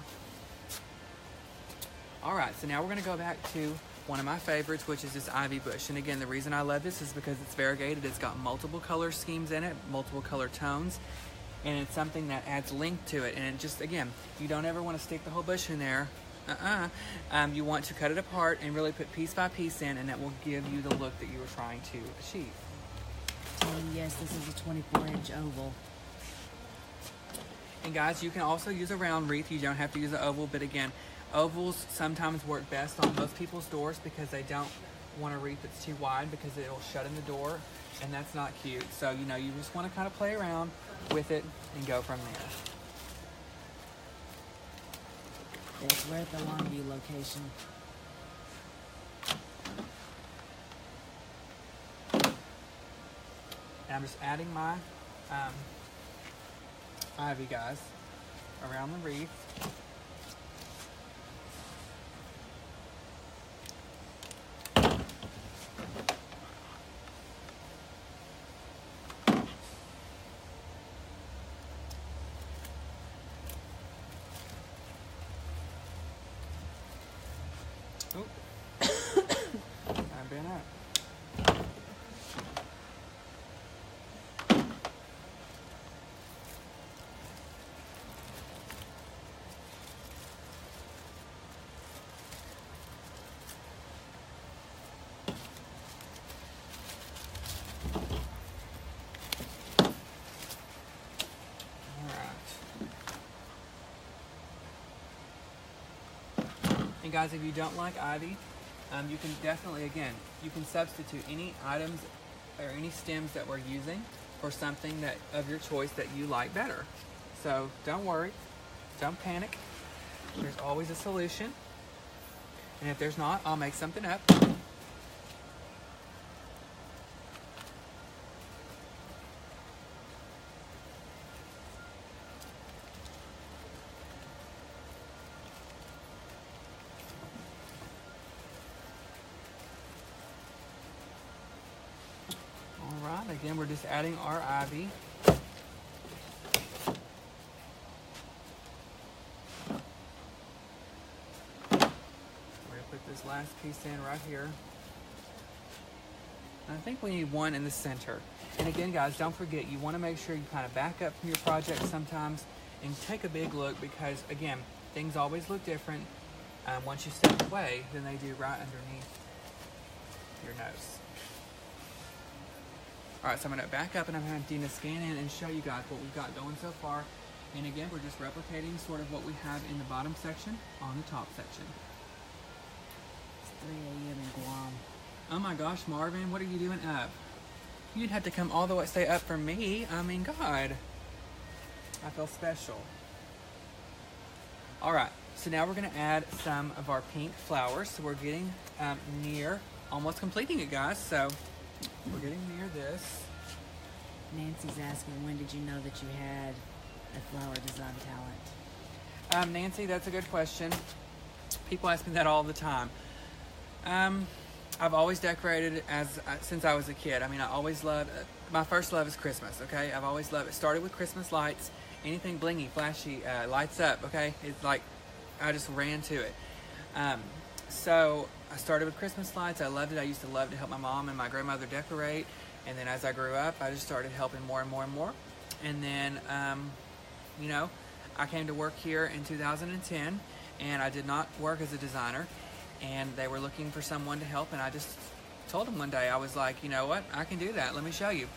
All right, so now we're going to go back to one of my favorites, which is this ivy bush. And again, the reason I love this is because it's variegated. It's got multiple color schemes in it, multiple color tones, and it's something that adds length to it. And it just, again, you don't ever want to stick the whole bush in there. You want to cut it apart and really put piece by piece in, and that will give you the look that you were trying to achieve. Yes, this is a 24-inch oval. And guys, you can also use a round wreath. You don't have to use an oval, but again, ovals sometimes work best on most people's doors because they don't want a wreath that's too wide, because it'll shut in the door, and that's not cute. So, you know, you just want to kind of play around with it and go from there. Yes, we're at the Longview location. And I'm just adding my ivy, guys, around the wreath. Oop. I've been up. And guys, if you don't like ivy, you can definitely, again, you can substitute any items or any stems that we're using for something that of your choice that you like better. So don't worry, don't panic. There's always a solution. And if there's not, I'll make something up. All right, again, we're just adding our ivy. Put this last piece in right here. And I think we need one in the center. And again, guys, don't forget, you want to make sure you kind of back up from your project sometimes and take a big look, because again, things always look different once you step away than they do right underneath your nose. All right, so I'm going to back up and I'm going to have Dina scan in and show you guys what we've got going so far. And again, we're just replicating sort of what we have in the bottom section on the top section. 3 a.m. in Guam. Oh my gosh, Marvin, what are you doing up? You'd have to come all the way, stay up for me. I mean, God, I feel special. All right, so now we're gonna add some of our pink flowers. So we're getting near, almost completing it, guys. So we're getting near this. Nancy's asking, when did you know that you had a flower design talent? Nancy, that's a good question. People ask me that all the time. I've always decorated since I was a kid. I mean, I always loved, my first love is Christmas, okay? I've always loved it. Started with Christmas lights, anything blingy, flashy, lights up, okay? It's like, I just ran to it. So I started with Christmas lights. I loved it. I used to love to help my mom and my grandmother decorate. And then as I grew up, I just started helping more and more and more. And then, you know, I came to work here in 2010, and I did not work as a designer. And they were looking for someone to help, and I just told them one day, I was like, you know what, I can do that, let me show you.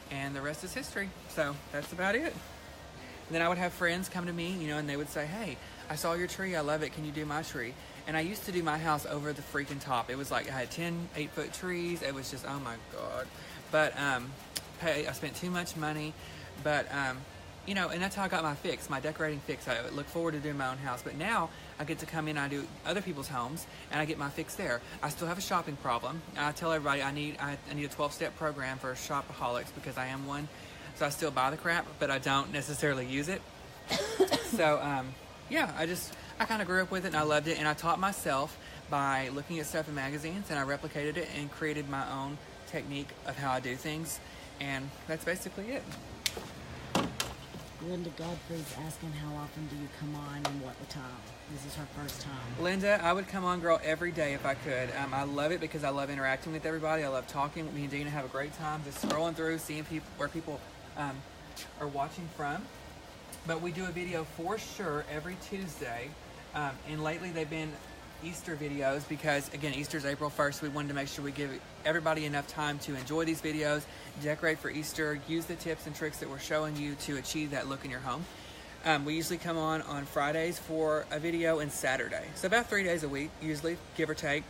And the rest is history. So that's about it. And then I would have friends come to me, you know, and they would say, hey, I saw your tree, I love it, can you do my tree? And I used to do my house over the freaking top. It was like I had 10 8-foot trees. It was just, oh my God. But I spent too much money, but you know, and that's how I got my fix, my decorating fix. I look forward to doing my own house, but now I get to come in, I do other people's homes, and I get my fix there. I still have a shopping problem. I tell everybody I need a 12-step program for shopaholics, because I am one. So I still buy the crap, but I don't necessarily use it. So yeah, I kind of grew up with it and I loved it, and I taught myself by looking at stuff in magazines, and I replicated it and created my own technique of how I do things, and that's basically it. Linda Godfrey's asking, how often do you come on and what time? This is her first time. Linda, I would come on, girl, every day if I could. I love it because I love interacting with everybody. I love talking. Me and Dina have a great time just scrolling through, seeing where people are watching from. But we do a video for sure every Tuesday. And lately they've been Easter videos because, again, Easter's April 1st. We wanted to make sure we give everybody enough time to enjoy these videos, decorate for Easter, use the tips and tricks that we're showing you to achieve that look in your home. We usually come on Fridays for a video and Saturday. So about 3 days a week, usually, give or take.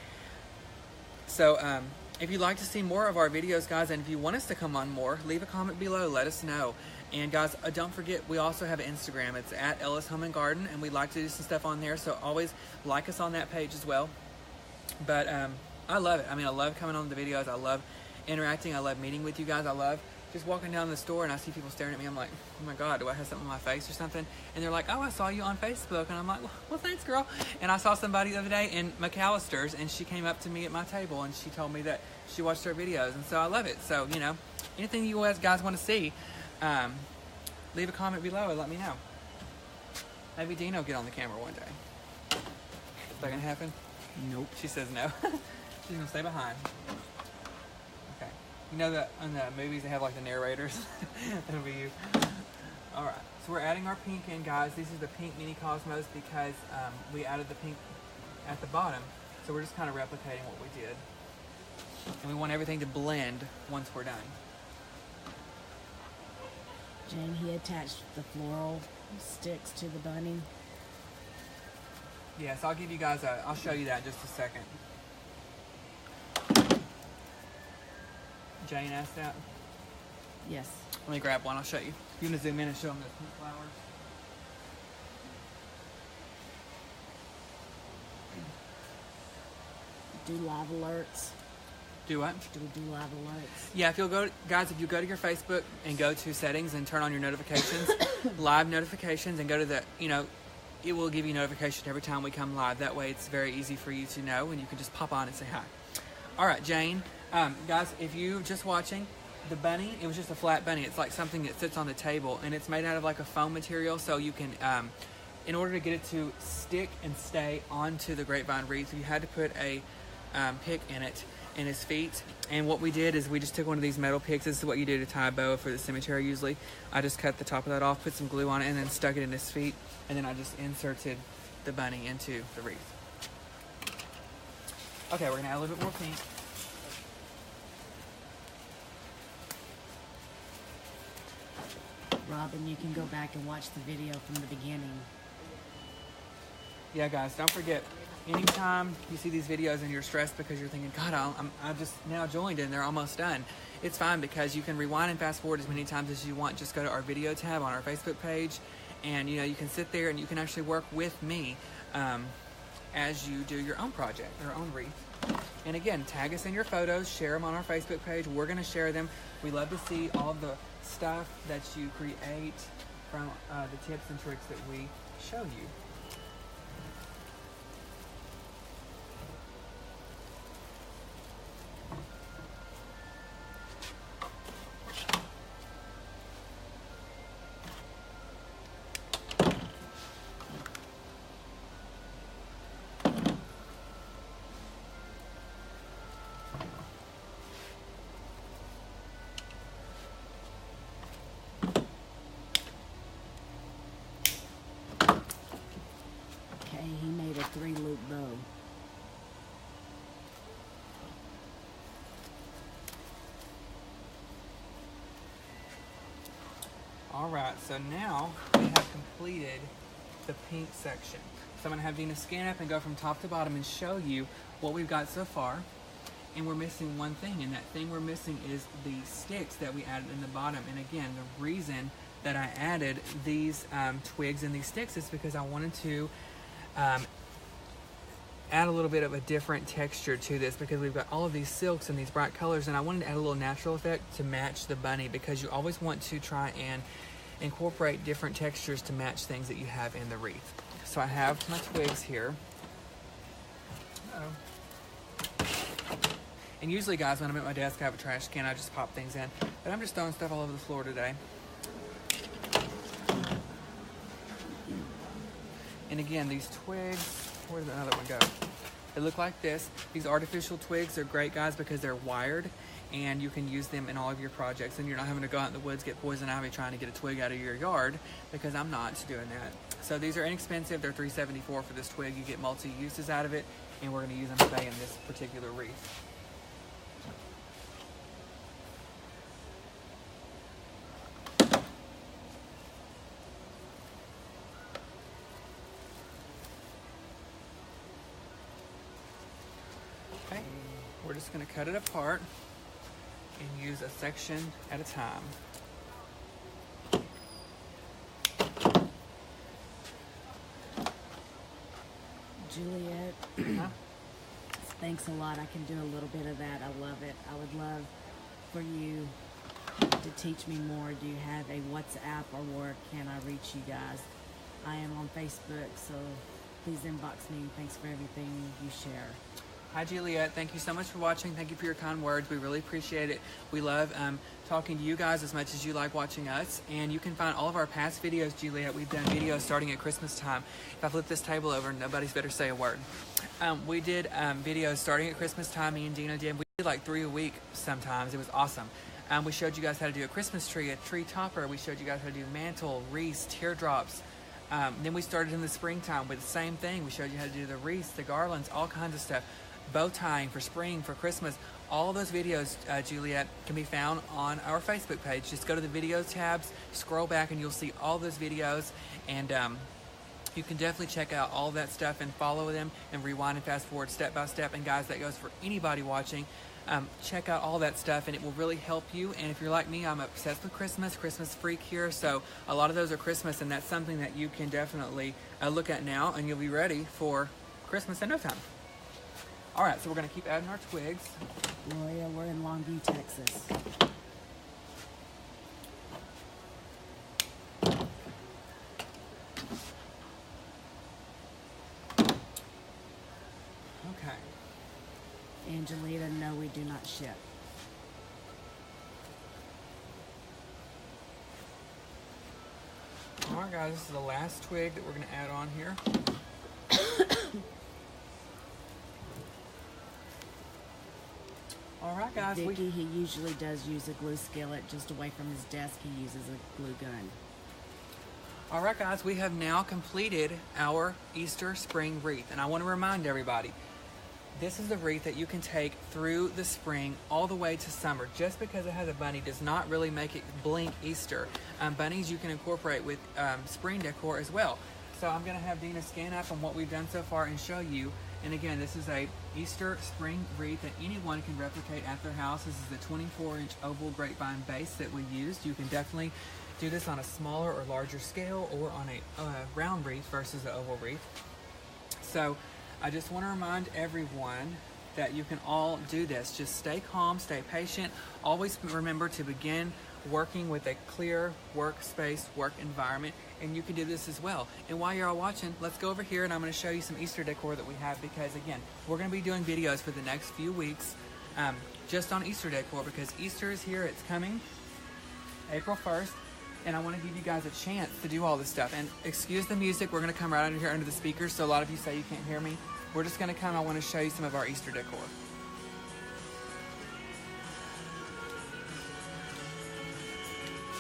So if you'd like to see more of our videos, guys, and if you want us to come on more, leave a comment below, let us know. And guys, don't forget, we also have an Instagram. It's at Ellis Home and Garden, and we like to do some stuff on there, so always like us on that page as well. But I love it. I mean, I love coming on the videos. I love interacting. I love meeting with you guys. I love just walking down the store and I see people staring at me. I'm like, oh my God, do I have something on my face or something? And they're like, oh, I saw you on Facebook. And I'm like, well, thanks, girl. And I saw somebody the other day in McAllister's, and she came up to me at my table and she told me that she watched our videos. And so I love it. So, you know, anything you guys want to see, leave a comment below and let me know. Maybe Dina will get on the camera one day. Is that gonna happen? Nope. She says no. She's gonna stay behind. Okay. You know that in the movies they have like the narrators? That'll be you. Alright, so we're adding our pink in, guys. These are the pink mini Cosmos because we added the pink at the bottom. So we're just kind of replicating what we did. And we want everything to blend once we're done. Jane, he attached the floral sticks to the bunny. Yes, I'll give you guys I'll show you that in just a second. Jane asked that? Yes. Let me grab one, I'll show you. You want to zoom in and show them those pink flowers? Do live alerts. Do what? Do we do live alerts? Yeah, if you'll go, guys, if you go to your Facebook and go to settings and turn on your notifications, live notifications, and go to the, it will give you notification every time we come live. That way it's very easy for you to know, and you can just pop on and say hi. All right, Jane. Guys, if you just watching, the bunny, it was just a flat bunny. It's like something that sits on the table, and it's made out of like a foam material, so you can, in order to get it to stick and stay onto the grapevine wreath, you had to put a pick in it, in his feet. And what we did is we just took one of these metal picks. This is what you do to tie a bow for the cemetery usually. I just cut the top of that off, put some glue on it, and then stuck it in his feet, and then I just inserted the bunny into the wreath. Okay, we're gonna add a little bit more pink. Robin, you can go back and watch the video from the beginning. Yeah, guys, don't forget, anytime you see these videos and you're stressed because you're thinking, God, I just now joined and they're almost done, it's fine, because you can rewind and fast forward as many times as you want. Just go to our video tab on our Facebook page, and you can sit there and you can actually work with me as you do your own project, your own wreath. And again, tag us in your photos, share them on our Facebook page. We're going to share them. We love to see all the stuff that you create from the tips and tricks that we show you. He made a 3-loop bow. All right, so now we have completed the pink section. So I'm gonna have Dina scan up and go from top to bottom and show you what we've got so far. And we're missing one thing, and that thing we're missing is the sticks that we added in the bottom. And again, the reason that I added these twigs and these sticks is because I wanted to add a little bit of a different texture to this, because we've got all of these silks and these bright colors, and I wanted to add a little natural effect to match the bunny, because you always want to try and incorporate different textures to match things that you have in the wreath. So I have my twigs here. And usually, guys, when I'm at my desk, I have a trash can, I just pop things in, but I'm just throwing stuff all over the floor today. And again, these twigs, where did another one go? They look like this. These artificial twigs are great, guys, because they're wired, and you can use them in all of your projects, and you're not having to go out in the woods, get poison ivy trying to get a twig out of your yard, because I'm not doing that. So these are inexpensive. They're $3.74 for this twig. You get multi-uses out of it, and we're going to use them today in this particular wreath. Okay, we're just going to cut it apart and use a section at a time. Juliet, thanks a lot. I can do a little bit of that. I love it. I would love for you to teach me more. Do you have a WhatsApp, or where can I reach you guys? I am on Facebook, so please inbox me. Thanks for everything you share. Hi, Juliet. Thank you so much for watching. Thank you for your kind words. We really appreciate it. We love talking to you guys as much as you like watching us. And you can find all of our past videos, Juliet. We've done videos starting at Christmas time. If I flip this table over, nobody's better say a word. We did videos starting at Christmas time. Me and Dina did. We did like 3 a week sometimes. It was awesome. We showed you guys how to do a Christmas tree, a tree topper. We showed you guys how to do mantle, wreaths, teardrops. Then we started in the springtime with the same thing. We showed you how to do the wreaths, the garlands, all kinds of stuff. Bow tying for spring, for Christmas. All those videos, Juliet, can be found on our Facebook page. Just go to the video tabs, scroll back, and you'll see all those videos. And you can definitely check out all that stuff and follow them and rewind and fast forward step by step. And guys, that goes for anybody watching. check out all that stuff, and it will really help you. And if you're like me, I'm obsessed with Christmas freak here, so a lot of those are Christmas, and that's something that you can definitely look at now, and you'll be ready for Christmas in no time. All right, so we're gonna keep adding our twigs. Gloria, we're in Longview, Texas. Okay. Angelita, no, we do not ship. All right, guys, this is the last twig that we're gonna add on here. All right, guys. Vicky, he usually does use a glue skillet just away from his desk. He uses a glue gun. All right, guys, we have now completed our Easter spring wreath, and I want to remind everybody, this is the wreath that you can take through the spring all the way to summer. Just because it has a bunny does not really make it blink Easter. Bunnies you can incorporate with spring decor as well. So I'm going to have Dina scan up on what we've done so far and show you. And again, this is a Easter spring wreath that anyone can replicate at their house. This is the 24-inch oval grapevine base that we used. You can definitely do this on a smaller or larger scale, or on a round wreath versus the oval wreath. So I just want to remind everyone that you can all do this. Just stay calm, stay patient. Always remember to begin working with a clear workspace, work environment, and you can do this as well. And while you're all watching, let's go over here and I'm going to show you some Easter decor that we have, because again, we're going to be doing videos for the next few weeks just on Easter decor, because Easter is here. It's coming April 1st, and I want to give you guys a chance to do all this stuff. And excuse the music, we're going to come right under here under the speakers, so a lot of you say you can't hear me. We're just going to come. I want to show you some of our Easter decor.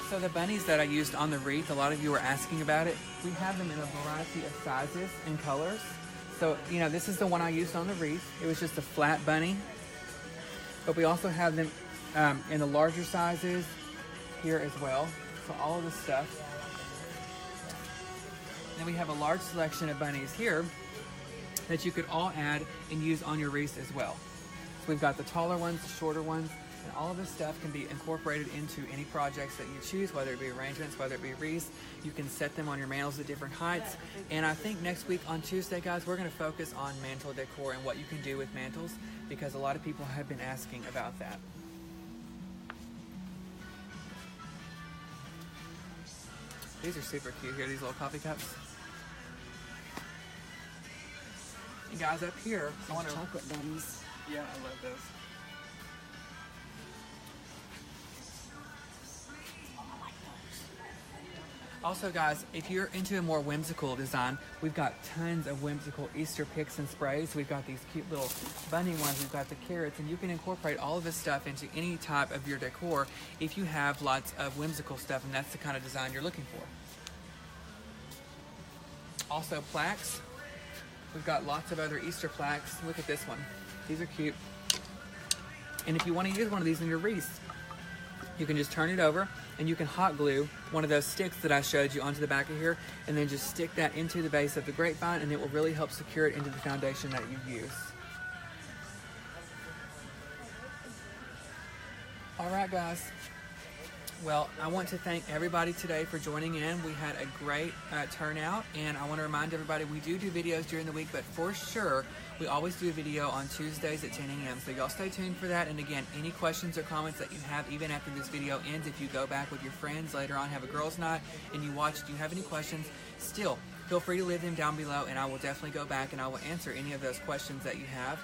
So the bunnies that I used on the wreath, a lot of you were asking about it. We have them in a variety of sizes and colors. So, you know, this is the one I used on the wreath. It was just a flat bunny. But we also have them in the larger sizes here as well. So all of this stuff. Then we have a large selection of bunnies here that you could all add and use on your wreaths as well. So we've got the taller ones, the shorter ones, and all of this stuff can be incorporated into any projects that you choose, whether it be arrangements, whether it be wreaths. You can set them on your mantles at different heights. And I think next week on Tuesday, guys, we're going to focus on mantle decor and what you can do with mantles, because a lot of people have been asking about that. These are super cute here, these little coffee cups. And guys, up here, I want to... chocolate bunnies. Yeah, I love those. Also, guys, if you're into a more whimsical design, we've got tons of whimsical Easter picks and sprays. We've got these cute little bunny ones. We've got the carrots, and you can incorporate all of this stuff into any type of your decor if you have lots of whimsical stuff, and that's the kind of design you're looking for. Also, plaques. We've got lots of other Easter plaques. Look at this one. These are cute. And if you want to use one of these in your wreath, you can just turn it over and you can hot glue one of those sticks that I showed you onto the back of here, and then just stick that into the base of the grapevine, and it will really help secure it into the foundation that you use. All right, guys. Well, I want to thank everybody today for joining in. We had a great turnout, and I want to remind everybody we do videos during the week, but for sure, we always do a video on Tuesdays at 10 a.m. So y'all stay tuned for that. And again, any questions or comments that you have, even after this video ends, if you go back with your friends later on, have a girls' night, and you watch, do you have any questions, still, feel free to leave them down below, and I will definitely go back and I will answer any of those questions that you have.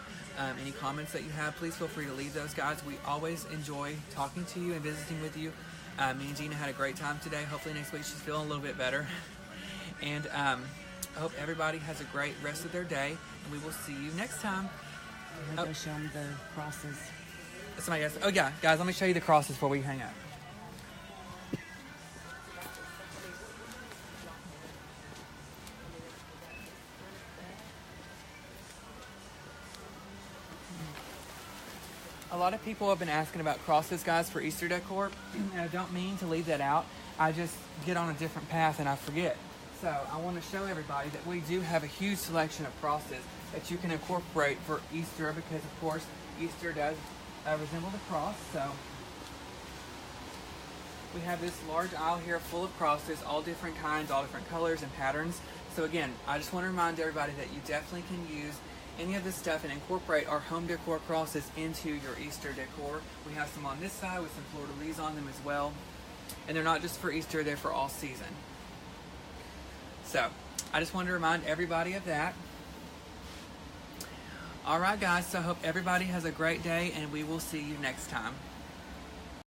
Any comments that you have, please feel free to leave those, guys. We always enjoy talking to you and visiting with you. Me and Gina had a great time today. Hopefully next week she's feeling a little bit better. And I hope everybody has a great rest of their day, and we will see you next time. I'm going to show them the crosses. Somebody else. Oh yeah, guys, let me show you the crosses before we hang up. A lot of people have been asking about crosses, guys, for Easter decor, and I don't mean to leave that out. I just get on a different path and I forget. So I want to show everybody that we do have a huge selection of crosses that you can incorporate for Easter, because of course Easter does resemble the cross. So we have this large aisle here full of crosses, all different kinds, all different colors and patterns. So again, I just want to remind everybody that you definitely can use any of this stuff and incorporate our home decor crosses into your Easter decor. We have some on this side with some fleur-de-lis on them as well. And they're not just for Easter, they're for all season. So I just wanted to remind everybody of that. All right, guys, so I hope everybody has a great day, and we will see you next time.